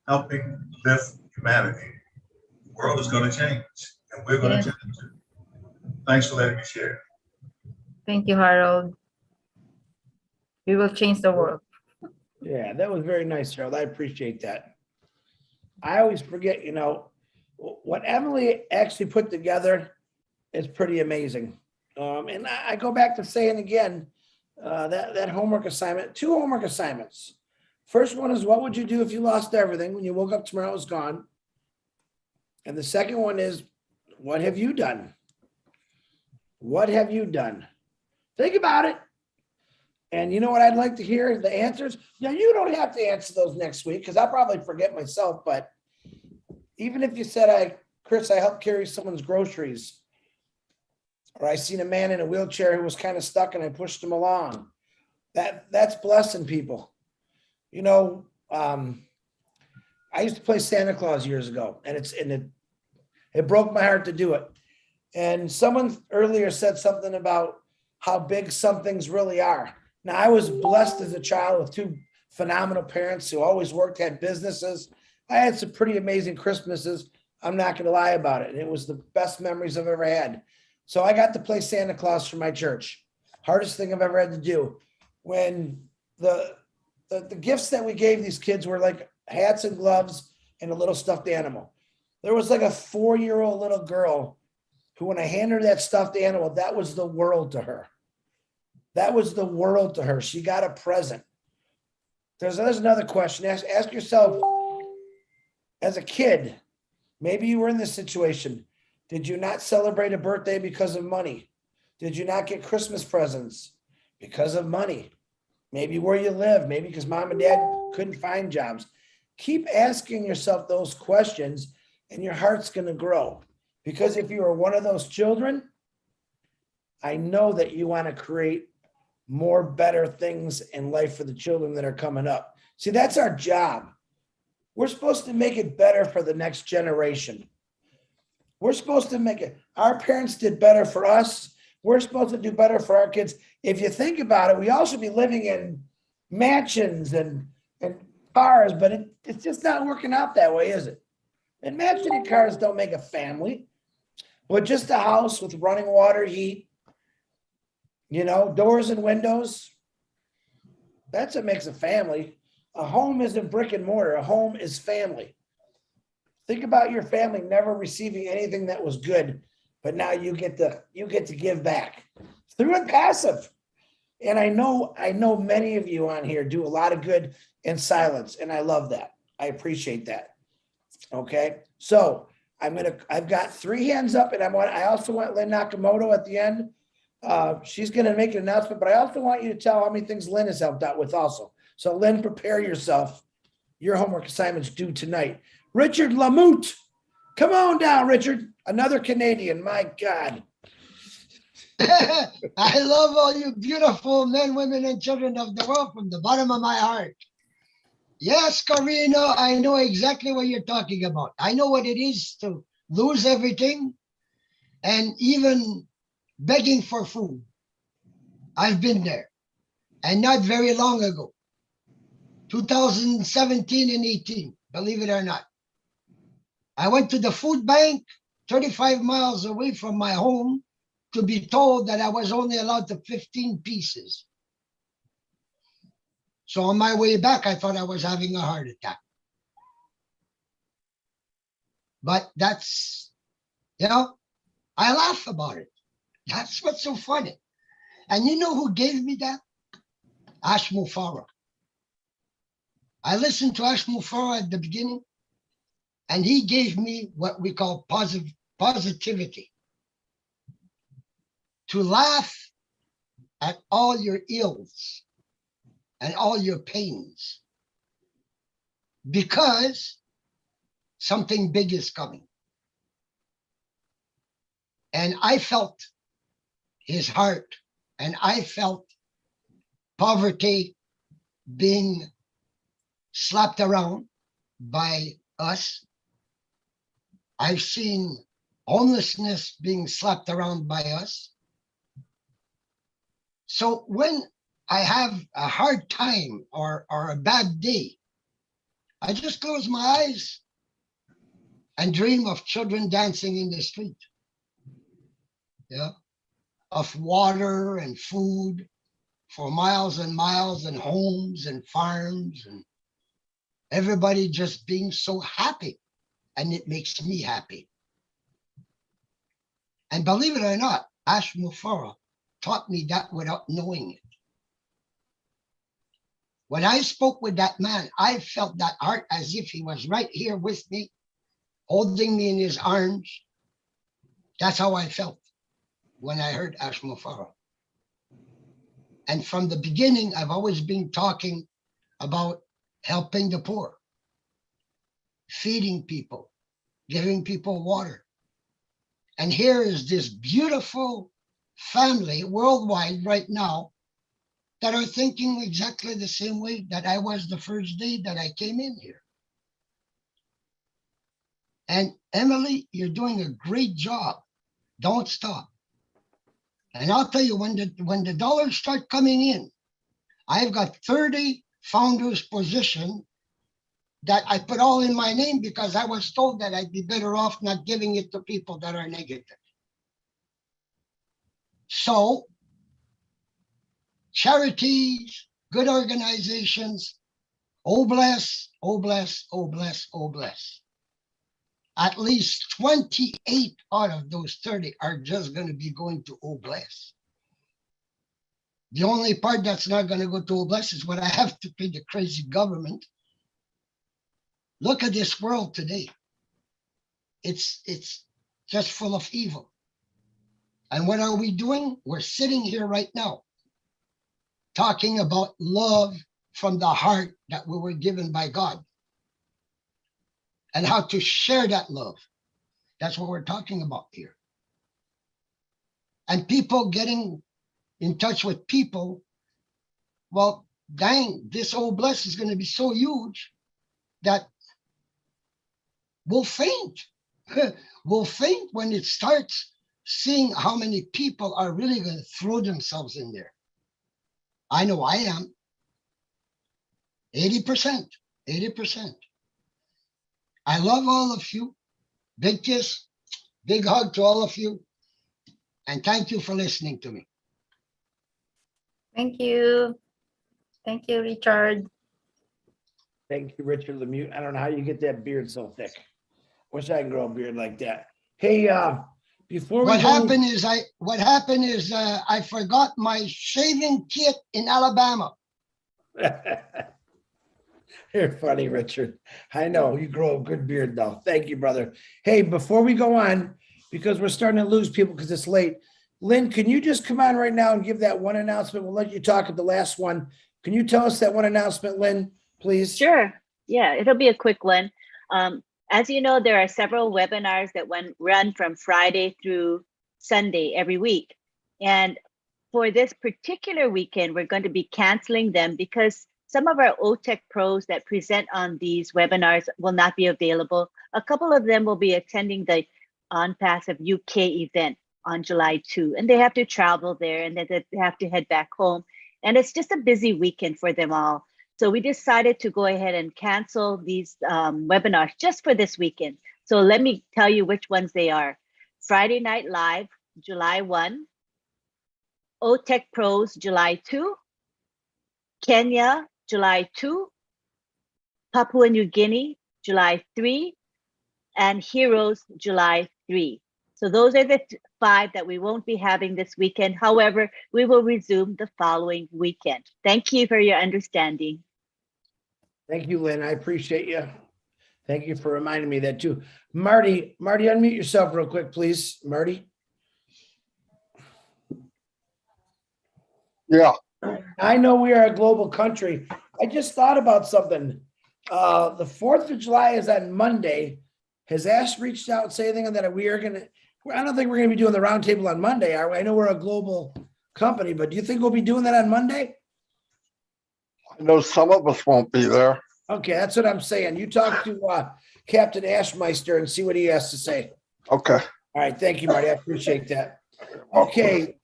helping lift humanity, the world is going to change, and we're going to change it. Thanks for letting me share. Thank you, Harold. We will change the world. Yeah, that was very nice, Harold. I appreciate that. I always forget, what Emily actually put together is pretty amazing. And I go back to saying again, that homework assignment, 2 homework assignments. First one is, what would you do if you lost everything when you woke up tomorrow it was gone? And the second one is, what have you done? What have you done? Think about it. And you know what I'd like to hear? The answers. Now, you don't have to answer those next week because I'll probably forget myself. But even if you said, Chris, I helped carry someone's groceries, or I seen a man in a wheelchair who was kind of stuck and I pushed him along, that's blessing people. I used to play Santa Claus years ago, and it broke my heart to do it. And someone earlier said something about how big some things really are. Now, I was blessed as a child with 2 phenomenal parents who always worked, had businesses. I had some pretty amazing Christmases. I'm not going to lie about it. And it was the best memories I've ever had. So I got to play Santa Claus for my church. Hardest thing I've ever had to do. When the gifts that we gave these kids were like hats and gloves and a little stuffed animal. There was like a 4-year-old little girl who, when I handed her that stuffed animal, that was the world to her. That was the world to her. She got a present. There's another question. Ask yourself, as a kid, maybe you were in this situation. Did you not celebrate a birthday because of money? Did you not get Christmas presents because of money? Maybe where you live, maybe because mom and dad couldn't find jobs. Keep asking yourself those questions and your heart's going to grow. Because if you are one of those children, I know that you want to create more better things in life for the children that are coming up. See, that's our job. We're supposed to make it better for the next generation. We're supposed to make it. Our parents did better for us. We're supposed to do better for our kids. If you think about it, we all should be living in mansions and cars, but it's just not working out that way, is it? And mansion and cars don't make a family, but just a house with running water, heat, doors and windows. That's what makes a family. A home isn't brick and mortar. A home is family. Think about your family never receiving anything that was good, but now you get to give back through and passive. And I know many of you on here do a lot of good in silence, and I love that. I appreciate that. Okay, so I've got 3 hands up, and I also want Lynn Nakamoto at the end. She's gonna make an announcement, but I also want you to tell how many things Lynn has helped out with also. So Lynn, prepare yourself. Your homework assignment's due tonight. Richard Lamoute, come on down, Richard. Another Canadian, my God. I love all you beautiful men, women, and children of the world from the bottom of my heart. Yes, Corina, I know exactly what you're talking about. I know what it is to lose everything and even begging for food. I've been there, and not very long ago, 2017 and 18, believe it or not. I went to the food bank 35 miles away from my home to be told that I was only allowed to 15 pieces. So on my way back, I thought I was having a heart attack. But that's, I laugh about it. That's what's so funny. And you know who gave me that? Ash Mufara. I listened to Ash Mufara at the beginning, and he gave me what we call positivity. To laugh at all your ills and all your pains, because something big is coming. And I felt his heart, and I felt poverty being slapped around by us. I've seen homelessness being slapped around by us. So when I have a hard time or a bad day, I just close my eyes and dream of children dancing in the street. Yeah. Of water and food for miles and miles, and homes and farms, and everybody just being so happy. And it makes me happy. And believe it or not, Ash Mufara taught me that without knowing it. When I spoke with that man, I felt that heart as if he was right here with me, holding me in his arms. That's how I felt when I heard Ash Mufara. And from the beginning, I've always been talking about helping the poor, feeding people, giving people water. And here is this beautiful family worldwide right now that are thinking exactly the same way that I was the first day that I came in here. And Emily, you're doing a great job. Don't stop. And I'll tell you, when the dollars start coming in, I've got 30 founders position that I put all in my name because I was told that I'd be better off not giving it to people that are negative. So charities, good organizations, Obless, Obless, Obless, Obless. At least 28 out of those 30 are just going to be going to Obless. The only part that's not going to go to Obless is when I have to pay the crazy government. Look at this world today. It's just full of evil. And what are we doing? We're sitting here right now talking about love from the heart that we were given by God and how to share that love. That's what we're talking about here. And people getting in touch with people. Well, dang, this Obless is going to be so huge that we'll faint. We'll faint when it starts seeing how many people are really going to throw themselves in there. I know I am. 80%. I love all of you. Big kiss, big hug to all of you. And thank you for listening to me. Thank you. Thank you, Richard. Thank you, Richard Lemieux. I don't know how you get that beard so thick. Wish I could grow a beard like that. Hey, before we What happened is I forgot my shaving kit in Alabama. You're funny, Richard. I know you grow a good beard though. Thank you, brother. Hey, before we go on, because we're starting to lose people because it's late. Lynn, can you just come on right now and give that one announcement? We'll let you talk at the last one. Can you tell us that one announcement, Lynn, please? Sure. Yeah, it'll be a quick one. As you know, there are several webinars that run from Friday through Sunday every week. And for this particular weekend, we're going to be canceling them because some of our OTEC pros that present on these webinars will not be available. A couple of them will be attending the On Passive UK event on July 2, and they have to travel there and then they have to head back home. And it's just a busy weekend for them all. So we decided to go ahead and cancel these webinars just for this weekend. So let me tell you which ones they are. Friday Night Live, July 1, OTEC Pros, July 2, Kenya, July 2, Papua New Guinea, July 3, and Heroes, July 3. So those are the 5 that we won't be having this weekend. However, we will resume the following weekend. Thank you for your understanding. Thank you, Lynn. I appreciate you. Thank you for reminding me of that too. Marty, unmute yourself real quick, please. Marty. Yeah. I know we are a global country. I just thought about something. The 4th of July is on Monday. Has Ash reached out and say anything that we are going to, I don't think we're going to be doing the roundtable on Monday, are we? I know we're a global company, but do you think we'll be doing that on Monday? I know some of us won't be there. Okay, that's what I'm saying. You talk to Captain Ashmeister and see what he has to say. Okay. All right, thank you, Marty. I appreciate that. Okay,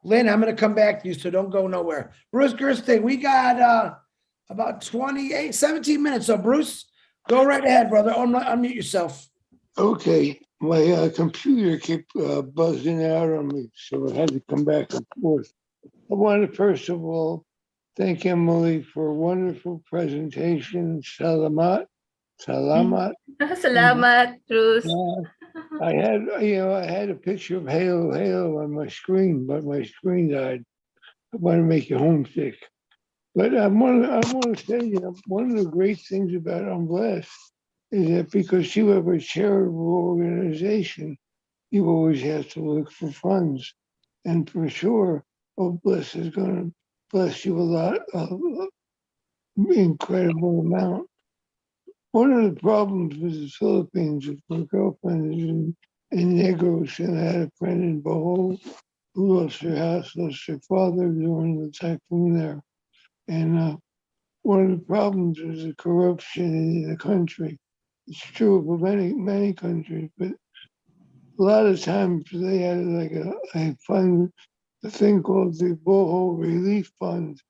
Lynn, I'm gonna come back to you, so don't go nowhere. Bruce Gerstein, we got about 17 minutes. So Bruce, go right ahead, brother. Unmute yourself. Okay, my computer kept buzzing out on me, so I had to come back and forth. I want to first of all thank Emily for a wonderful presentation. Salamat. Salamat, Bruce. I had a picture of Halo on my screen, but my screen died. I want to make you homesick. But I want to say, one of the great things about Obless is that because you have a charitable organization, you always have to look for funds. And for sure, Obless is going to bless you a lot, incredible amount. One of the problems with the Philippines is my girlfriend is in Negros, and I had a friend in Bohol who lost her house, lost her father during the typhoon there. And one of the problems is the corruption in the country. It's true for many countries, but a lot of times they had like a fund, a thing called the Bohol Relief Fund,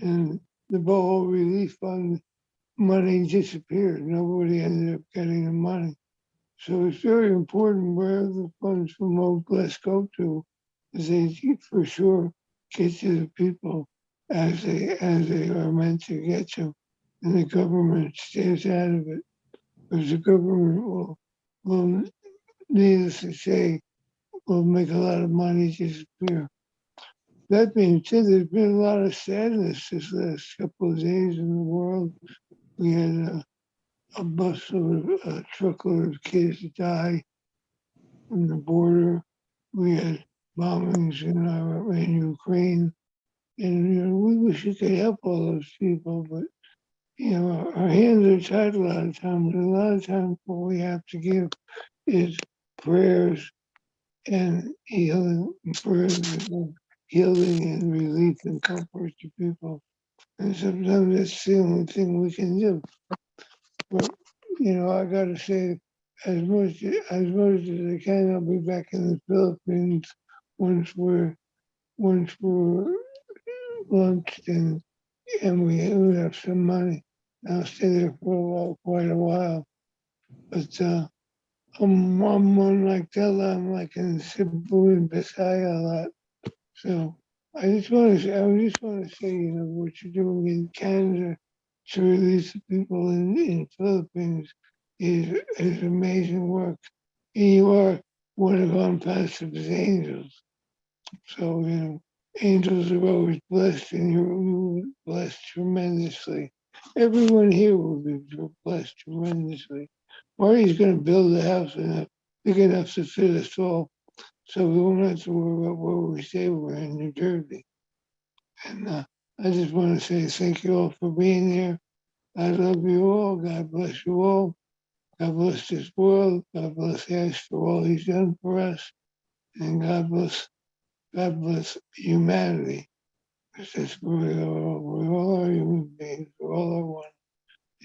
and the Bohol Relief Fund money disappeared. Nobody ended up getting the money. So it's very important where the funds from Obless go to, is they for sure get to the people as they are meant to get to, and the government stays out of it, because the government will needless to say, will make a lot of money disappear. That being said, there's been a lot of sadness this last couple of days in the world. We had a busload, a truckload of kids die on the border. We had bombings in Ukraine, and we wish we could help all those people, but our hands are tied a lot of times. And a lot of times, what we have to give is prayers and healing, prayers and healing and relief and comfort to people. And sometimes that's the only thing we can do. But I gotta say, as much as I can, I'll be back in the Philippines once we're launched and we have some money. I'll stay there for quite a while. But I'm like Della, I'm like in Cebu and Bisaya a lot. So I just want to say, what you're doing in Canada to release the people in Philippines is amazing work. And you are one of Gone Passive's angels. So, angels are always blessed, and you're blessed tremendously. Everyone here will be blessed tremendously. Marty's going to build a house big enough to fit us all, so we won't have to worry about where we stay. We're in New Jersey. And I just want to say thank you all for being here. I love you all. God bless you all. God bless this world. God bless Ash for all he's done for us. And God bless humanity. Because we all are human beings. We all are one.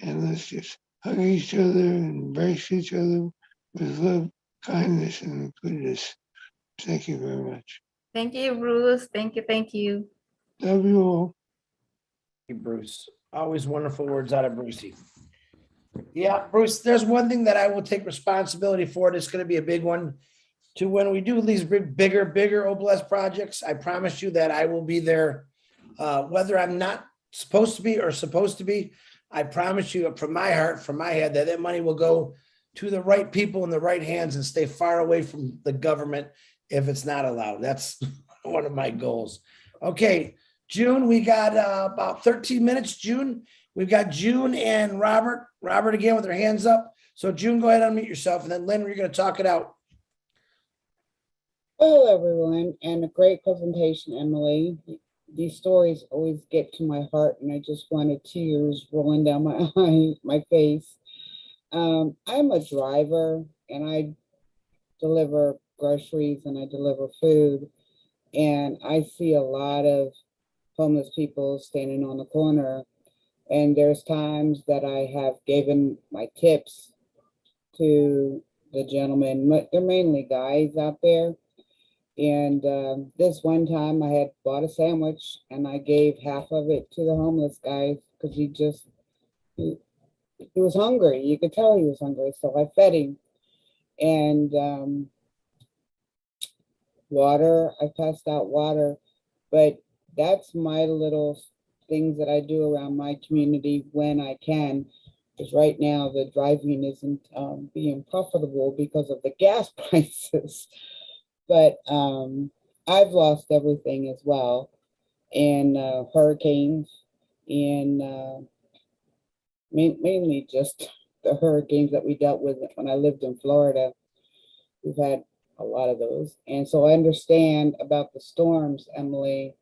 And let's just hug each other and embrace each other with love, kindness, and goodness. Thank you very much. Thank you, Bruce. Thank you. Thank you. Love you all. Thank you, Bruce. Always wonderful words out of Brucey. Yeah, Bruce, there's one thing that I will take responsibility for. It's going to be a big one. To when we do these bigger Obless projects, I promise you that I will be there, whether I'm not supposed to be or supposed to be. I promise you from my heart, from my head, that money will go to the right people in the right hands and stay far away from the government if it's not allowed. That's one of my goals. Okay, June, we got about 13 minutes. June, we've got June and Robert. Robert again with their hands up. So June, go ahead and unmute yourself, and then Lynn, you're going to talk it out. Hello, everyone, and a great presentation, Emily. These stories always get to my heart, and I just wanted tears rolling down my face. I'm a driver, and I deliver groceries and I deliver food, and I see a lot of homeless people standing on the corner. And there's times that I have given my tips to the gentlemen. They're mainly guys out there. And this one time I had bought a sandwich and I gave half of it to the homeless guy because he was hungry. You could tell he was hungry. So I fed him. And water, I passed out water. But that's my little things that I do around my community when I can. Because right now the driving isn't being profitable because of the gas prices. But I've lost everything as well in hurricanes, in mainly just the hurricanes that we dealt with when I lived in Florida. We've had a lot of those. And so I understand about the storms, Emily,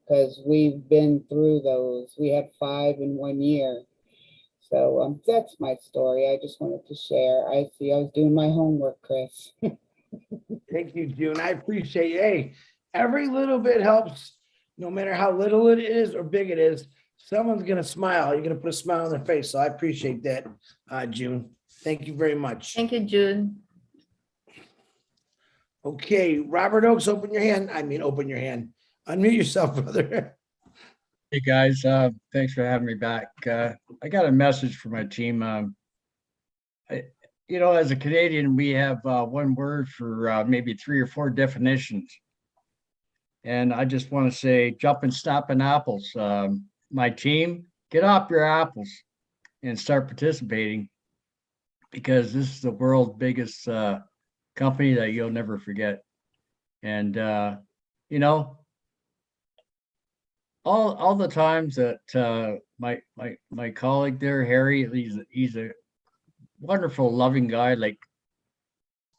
because we've been through those. We had 5 in 1 year. So that's my story. I just wanted to share. I was doing my homework, Chris. Thank you, June. I appreciate you. Hey, every little bit helps, no matter how little it is or big it is. Someone's going to smile. You're going to put a smile on their face. So I appreciate that, June. Thank you very much. Thank you, June. Okay, Robert Oakes, open your hand. I mean, open your hand. Unmute yourself, brother. Hey guys, thanks for having me back. I got a message for my team. As a Canadian, we have one word for maybe 3 or 4 definitions. And I just want to say, jumping, snapping apples. My team, get off your apples and start participating, because this is the world's biggest company that you'll never forget. And, all the times that my colleague there, Harry, he's a wonderful, loving guy. Like,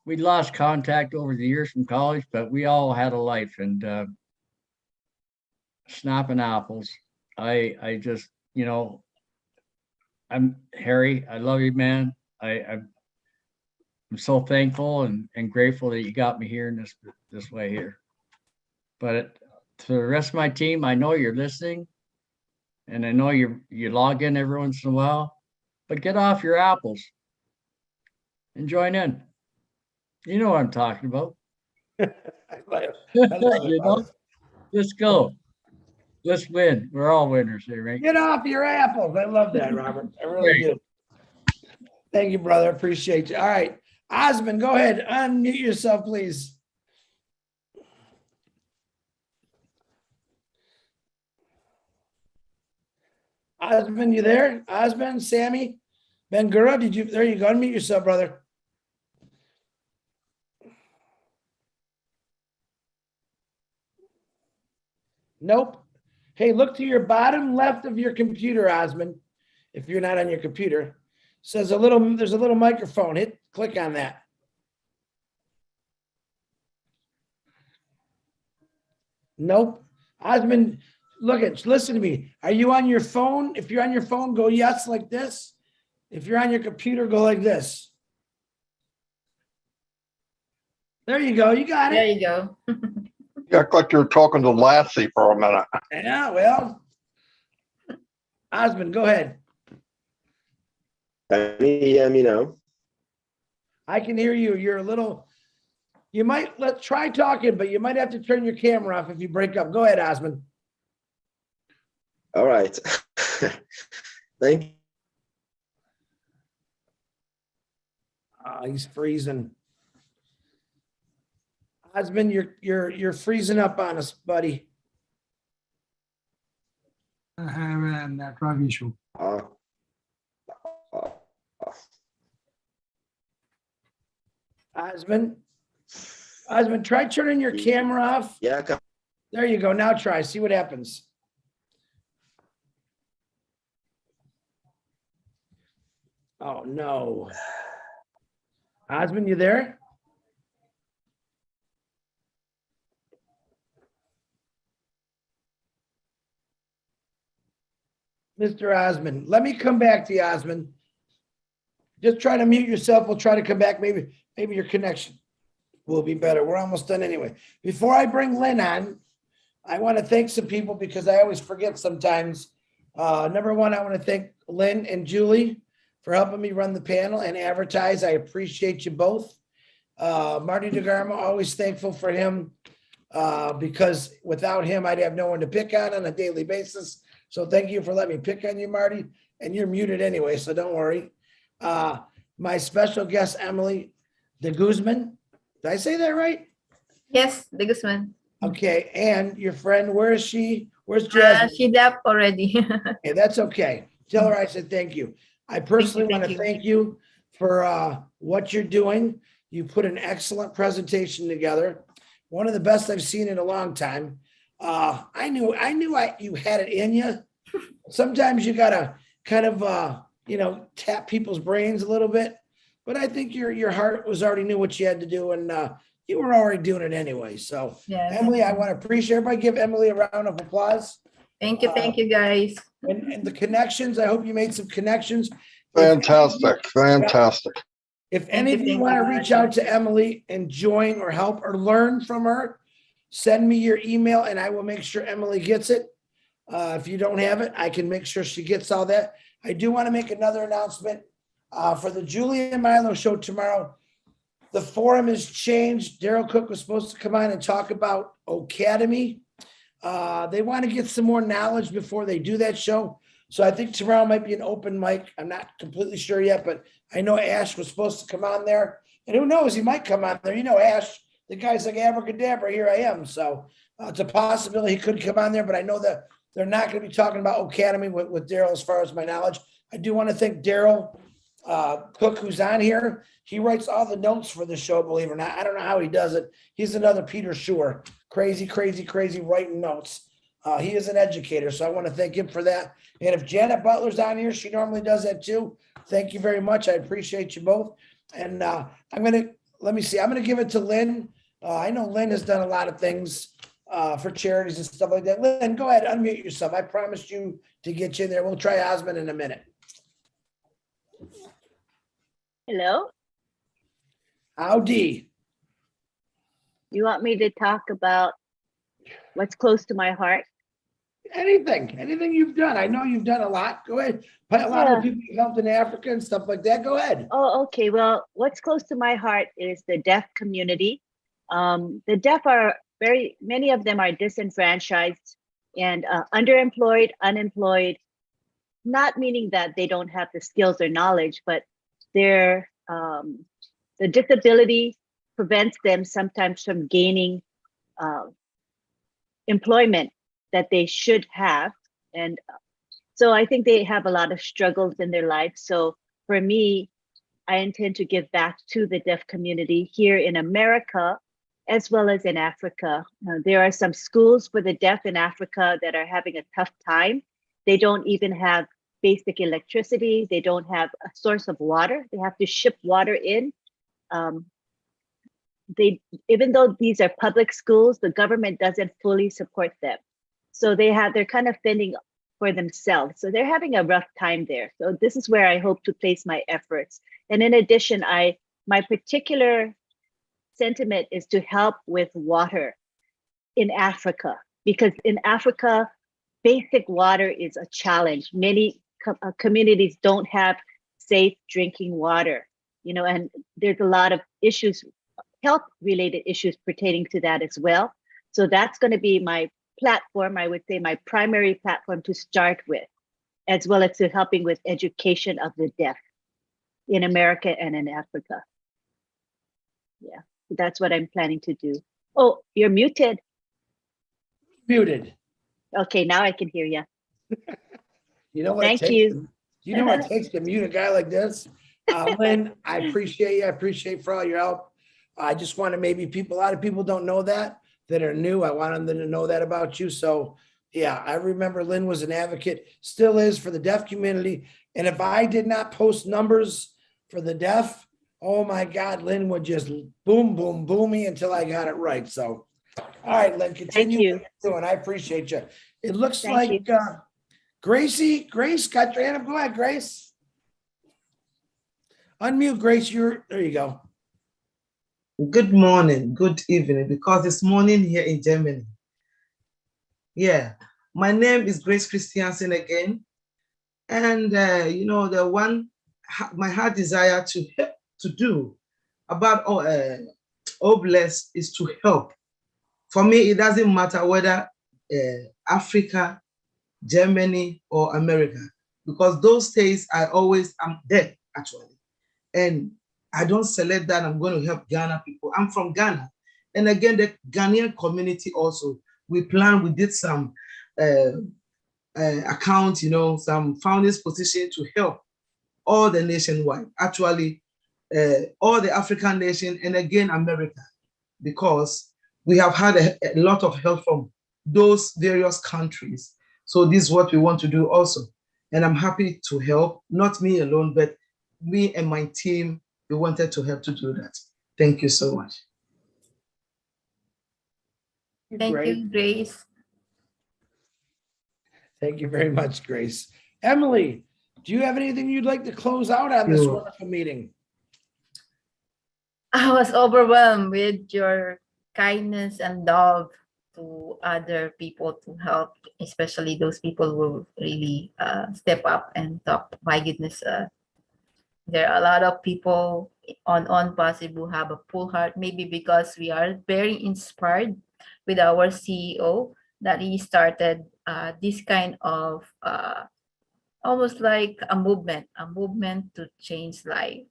we lost contact over the years from college, but we all had a life. And snapping apples, I just, I'm Harry. I love you, man. I'm so thankful and grateful that you got me here in this way here. But to the rest of my team, I know you're listening, and I know you log in every once in a while, but get off your apples and join in. You know what I'm talking about. Let's go. Let's win. We're all winners here, right? Get off your apples. I love that, Robert. I really do. Thank you, brother. Appreciate you. All right. Osmond, go ahead. Unmute yourself, please. Osmond, you there? Osmond, Sammy, Ben-Gura, there you go. Unmute yourself, brother. Nope. Hey, look to your bottom left of your computer, Osmond. If you're not on your computer, there's a little microphone. Click on that. Nope. Osmond, listen to me. Are you on your phone? If you're on your phone, go yes like this. If you're on your computer, go like this. There you go. You got it. There you go. You act like you're talking to Lassie for a minute. Yeah, well, Osmond, go ahead. Can you hear me now? I can hear you. You might try talking, but you might have to turn your camera off if you break up. Go ahead, Osmond. All right. Thank you. He's freezing. Osmond, you're freezing up on us, buddy. I have a network issue. Osmond, try turning your camera off. Yeah. There you go. Now try. See what happens. Oh, no. Osmond, you there? Mr. Osmond, let me come back to you, Osmond. Just try to mute yourself. We'll try to come back. Maybe your connection will be better. We're almost done anyway. Before I bring Lynn on, I want to thank some people because I always forget sometimes. Number one, I want to thank Lynn and Julie for helping me run the panel and advertise. I appreciate you both. Marty DeGarmo, always thankful for him because without him, I'd have no one to pick on a daily basis. So thank you for letting me pick on you, Marty. And you're muted anyway, so don't worry. My special guest, Emily de Guzman. Did I say that right? Yes, the Guzman. Okay, and your friend, where is she? Where's Jasmine? She left already. Okay, that's okay. Tell her I said thank you. I personally want to thank you for what you're doing. You put an excellent presentation together. One of the best I've seen in a long time. I knew you had it in you. Sometimes you gotta kind of tap people's brains a little bit, but I think your heart was already knew what you had to do, and you were already doing it anyway. So, Yes. Emily, I want to appreciate everybody. Give Emily a round of applause. Thank you, guys. And the connections. I hope you made some connections. Fantastic, fantastic. If any of you want to reach out to Emily and join or help or learn from her, send me your email and I will make sure Emily gets it. If you don't have it, I can make sure she gets all that. I do want to make another announcement for the Julie and Milo show tomorrow. The forum has changed. Daryl Cook was supposed to come on and talk about Academy. They want to get some more knowledge before they do that show. So I think tomorrow might be an open mic. I'm not completely sure yet, but I know Ash was supposed to come on there. And who knows, he might come on there. You know, Ash, the guy's like abracadabra, here I am. So it's a possibility he could come on there, but I know that they're not going to be talking about Academy with Daryl as far as my knowledge. I do want to thank Daryl Cook, who's on here. He writes all the notes for the show, believe it or not. I don't know how he does it. He's another Peter Shore. Crazy writing notes. He is an educator, so I want to thank him for that. And if Janet Butler's on here, she normally does that too. Thank you very much. I appreciate you both. And I'm going to give it to Lynn. I know Lynn has done a lot of things for charities and stuff like that. Lynn, go ahead, unmute yourself. I promised you to get you in there. We'll try Osmond in a minute. Hello? Howdy. You want me to talk about what's close to my heart? Anything you've done. I know you've done a lot. Go ahead. A lot of people you've helped in Africa and stuff like that. Go ahead. Oh, okay. Well, what's close to my heart is the deaf community. The deaf are many of them are disenfranchised and underemployed, unemployed, not meaning that they don't have the skills or knowledge, but the disability prevents them sometimes from gaining employment that they should have. And so I think they have a lot of struggles in their life. So for me, I intend to give back to the deaf community here in America, as well as in Africa. There are some schools for the deaf in Africa that are having a tough time. They don't even have basic electricity. They don't have a source of water. They have to ship water in. Even though these are public schools, the government doesn't fully support them. So they're kind of fending for themselves. So they're having a rough time there. So this is where I hope to place my efforts. And in addition, my particular sentiment is to help with water in Africa, because in Africa, basic water is a challenge. Many communities don't have safe drinking water, and there's a lot of issues, health-related issues pertaining to that as well. So that's going to be my platform, I would say my primary platform to start with, as well as to helping with education of the deaf in America and in Africa. Yeah, that's what I'm planning to do. Oh, you're muted. Muted. Okay, now I can hear you. You know what? Thank you. You know what it takes to mute a guy like this? Lynn, I appreciate you. I appreciate for all your help. I just want to a lot of people don't know that are new. I want them to know that about you. So yeah, I remember Lynn was an advocate, still is, for the deaf community. And if I did not post numbers for the deaf, oh my God, Lynn would just boom, boom, boom me until I got it right. So, all right, Lynn, continue what you're doing. I appreciate you. It looks like Grace got your hand up. Go ahead, Grace. Unmute, Grace. There you go. Good morning, good evening, because it's morning here in Germany. Yeah, my name is Grace Christiansen again. And, the one my heart desire to help, to do about Obless is to help. For me, it doesn't matter whether Africa, Germany, or America, because those states are always, I'm there actually. And I don't select that I'm going to help Ghana people. I'm from Ghana. And again, the Ghanaian community also, we did some account, some founders position to help all the nationwide, actually, all the African nation, and again, America, because we have had a lot of help from those various countries. So this is what we want to do also. And I'm happy to help, not me alone, but me and my team, we wanted to help to do that. Thank you so much. Thank you, Grace. Thank you very much, Grace. Emily, do you have anything you'd like to close out on this wonderful meeting? I was overwhelmed with your kindness and love to other people to help, especially those people who really step up and talk. My goodness, there are a lot of people on Passive who have a full heart, maybe because we are very inspired with our CEO that he started this kind of almost like a movement to change life.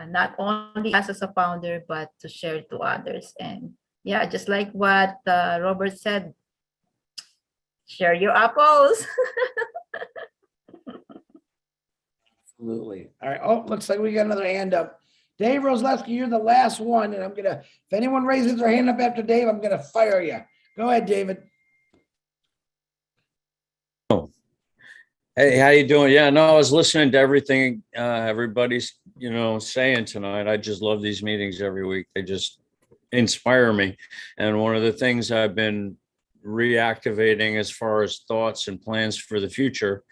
Not only us as a founder, but to share to others. And yeah, just like what Robert said, share your apples. Absolutely. All right. Oh, looks like we got another hand up. Dave Roslewski, you're the last one. And if anyone raises their hand up after Dave, I'm gonna fire you. Go ahead, David. Hey, how you doing? Yeah, no, I was listening to everything everybody's, saying tonight. I just love these meetings every week. They just inspire me. And one of the things I've been reactivating as far as thoughts and plans for the future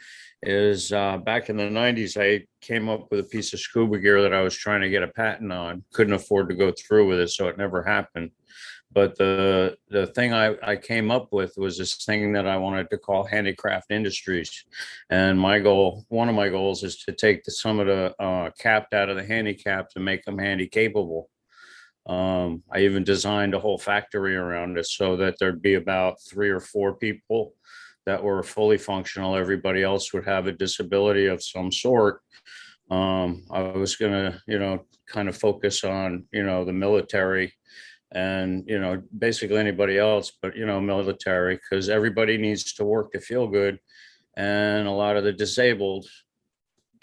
is back in the 90s, I came up with a piece of scuba gear that I was trying to get a patent on. Couldn't afford to go through with it, so it never happened. But the thing I came up with was this thing that I wanted to call handicraft industries. And one of my goals is to take some of the capped out of the handicap to make them handy capable. I even designed a whole factory around it so that there'd be about 3 or 4 people that were fully functional. Everybody else would have a disability of some sort. I was gonna, kind of focus on, the military and, basically anybody else, but, military, because everybody needs to work to feel good. And a lot of the disabled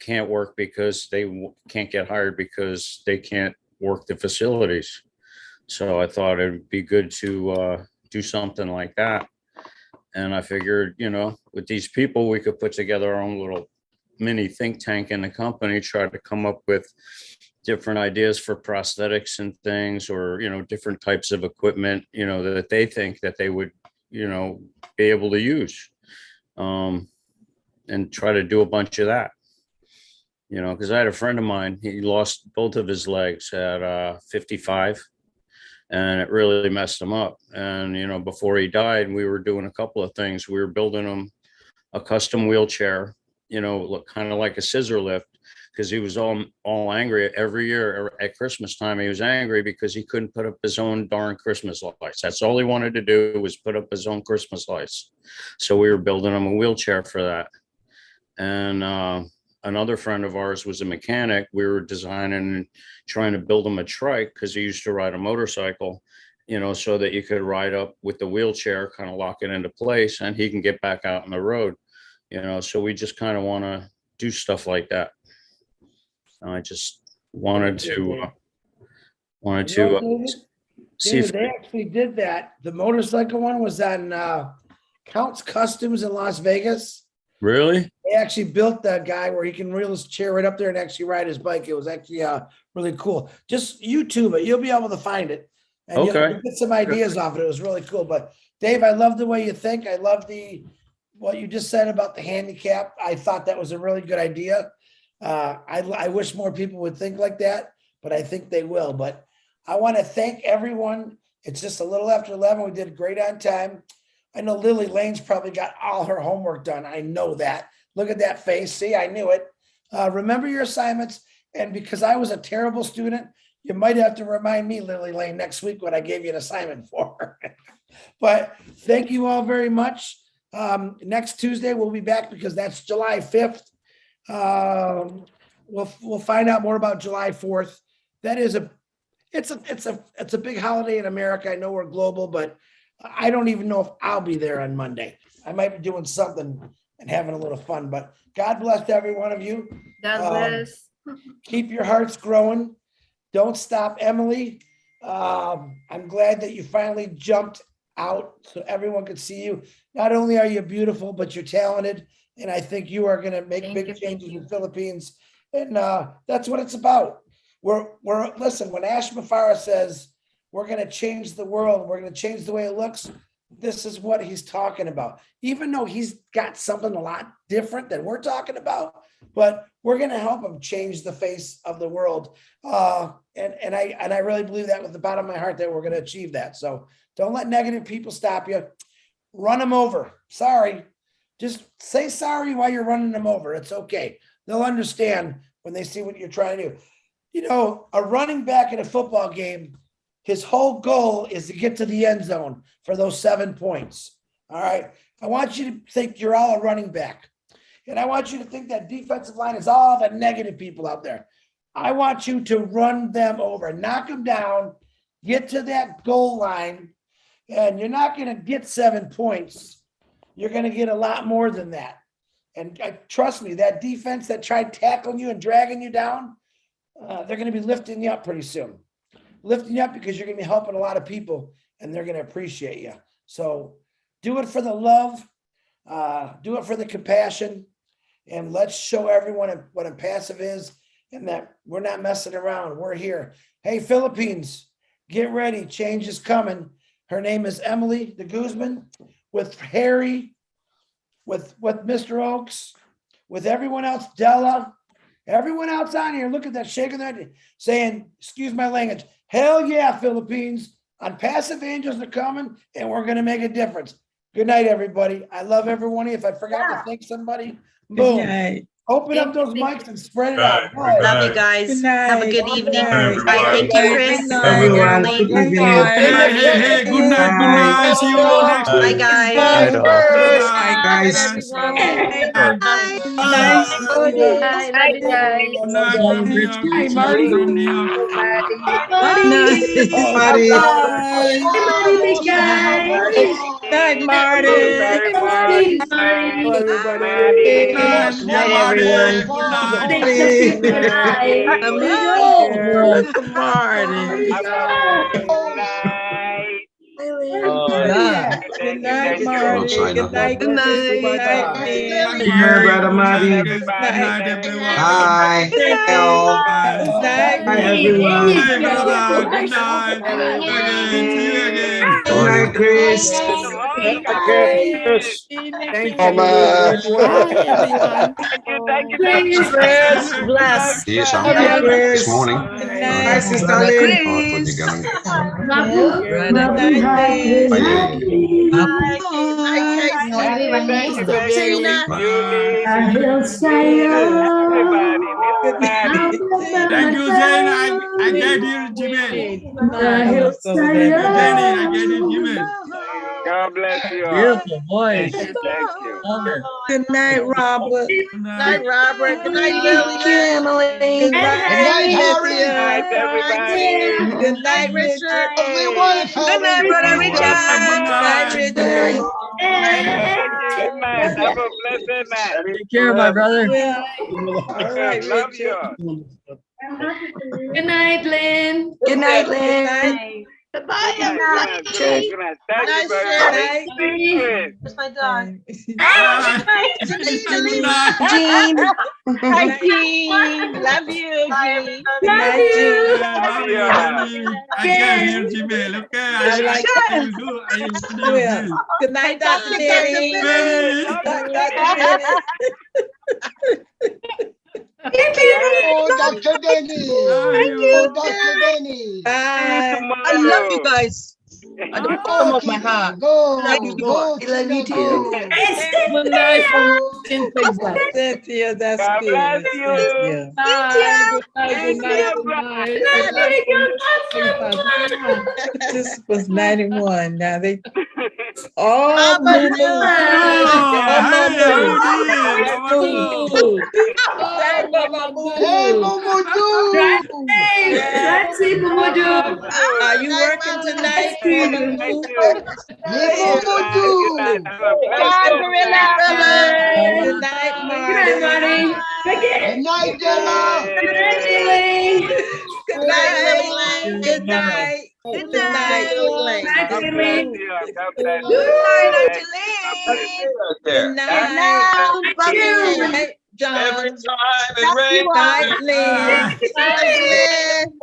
can't work because they can't get hired because they can't work the facilities. So I thought it'd be good to do something like that. And I figured, with these people, we could put together our own little mini think tank in the company, try to come up with different ideas for prosthetics and things, or, different types of equipment, that they think that they would, be able to use, and try to do a bunch of that, because I had a friend of mine, he lost both of his legs at 55. And it really messed him up. And, before he died, we were doing a couple of things. We were building him a custom wheelchair, kind of like a scissor lift, because he was all angry every year at Christmas time. He was angry because he couldn't put up his own darn Christmas lights. That's all he wanted to do, was put up his own Christmas lights. So we were building him a wheelchair for that. And another friend of ours was a mechanic. We were designing and trying to build him a trike because he used to ride a motorcycle, so that you could ride up with the wheelchair, kind of lock it into place, and he can get back out on the road, so we just kind of want to do stuff like that. And I just wanted to see David, they actually did that. The motorcycle one was on Count's Customs in Las Vegas. Really? They actually built that guy where he can reel his chair right up there and actually ride his bike. It was actually really cool. Just YouTube it. You'll be able to find it. And you'll get some ideas off it. It was really cool. But Dave, I love the way you think. I love what you just said about the handicap. I thought that was a really good idea. I wish more people would think like that, but I think they will. But I want to thank everyone. It's just a little after 11. We did great on time. I know Lily Lane's probably got all her homework done. I know that. Look at that face. See, I knew it. Remember your assignments. And because I was a terrible student, you might have to remind me, Lily Lane, next week what I gave you an assignment for. But thank you all very much. Next Tuesday, we'll be back because that's July 5th. We'll find out more about July 4th. That is it's a big holiday in America. I know we're global, but I don't even know if I'll be there on Monday. I might be doing something and having a little fun, but God bless every one of you. God bless. Keep your hearts growing. Don't stop, Emily. I'm glad that you finally jumped out so everyone could see you. Not only are you beautiful, but you're talented. And I think you are going to make big changes in the Philippines. And that's what it's about. Listen, when Ash Mafara says we're going to change the world, we're going to change the way it looks, this is what he's talking about. Even though he's got something a lot different than we're talking about, but we're going to help him change the face of the world. And I really believe that with the bottom of my heart that we're going to achieve that. So don't let negative people stop you. Run them over. Sorry. Just say sorry while you're running them over. It's okay. They'll understand when they see what you're trying to do. You know, a running back in a football game, his whole goal is to get to the end zone for those 7 points. All right. I want you to think you're all a running back. And I want you to think that defensive line is all the negative people out there. I want you to run them over, knock them down, get to that goal line, and you're not going to get 7 points. You're going to get a lot more than that. And trust me, that defense that tried tackling you and dragging you down, they're going to be lifting you up pretty soon. Lifting you up because you're going to be helping a lot of people and they're going to appreciate you. So do it for the love, do it for the compassion, and let's show everyone what impassive is and that we're not messing around. We're here. Hey, Philippines, get ready. Change is coming. Her name is Emily de Guzman with Harry, with Mr. Oaks, with everyone else, Della, everyone else on here. Look at that, shaking their head, saying, excuse my language, hell yeah, Philippines. Unpassive angels are coming and we're going to make a difference. Good night, everybody. I love everyone. If I forgot to thank somebody, boom. Open up those mics and spread it out. Love you guys. Have a good evening. Bye. Thank you, Chris. Everyone, Emily. good evening. Hey, Good night. See you next Bye, week. guys. Bye, guys. Bye. Nice. Bye. Love you guys. Good night from New York. Hi, Marty. From New York. Marty. Marty. Marty, big guy. Night, Marty. Marty. Good night, dear Marty. Good night. Good night, Marty. Good night. Good night. Here, brother Marty. Good night, everyone. Bye. Good night. Bye, everyone. Bye, brother. Good night. Again. See you again. Good night, Chris. Chris, thank you. Bye, everyone. Thank you, Chris. Bless. See you sometime this morning. Bye, Sister Lynn. Thank you, Jane. I get your Gmail. Thank you, Jenny. I get your Gmail. God bless you all. Beautiful voice. Thank you. Good night, Robert. Good night, Robert. Good night, Lily. Emily. Good night, Harry. Good night, everybody. Good night, Richard. Good night, Brother Richard. Good night, Richard. Good night. Have a blessed night. Take care, my brother. All right, love you. Good night, Lynn. Good night, Lynn. Goodbye, Good night. everybody. Good night. Thank you very much. Where's my dog? Jean. Hi, Jean. Love you, Jean. Love you. Love you. I get your Gmail. Okay. I will do. Good night, Dr. Terry. Oh, Dr. Denny. Oh, Dr. Denny. I love you guys. At the bottom of my heart. Go, Thank you, go, God. Tina, go. Good night from Texas. Cynthia, that's God good. bless you. Cynthia. Good night from Texas. This was 91. Now they all Mama moo moo. Doo. Say Mama Hey, Moo. Momodu. Are you working tonight, Mama Moo? Hey, Good night. Momodu. Have a blessed night. Good night, Marty. Good night, Della. Good night. Good night. Good night, Elaine. God bless you. God bless you. Good night, Good Angeline. night. Good night, John. Every time Love you it all. rains. Night, Lynn. Angeline.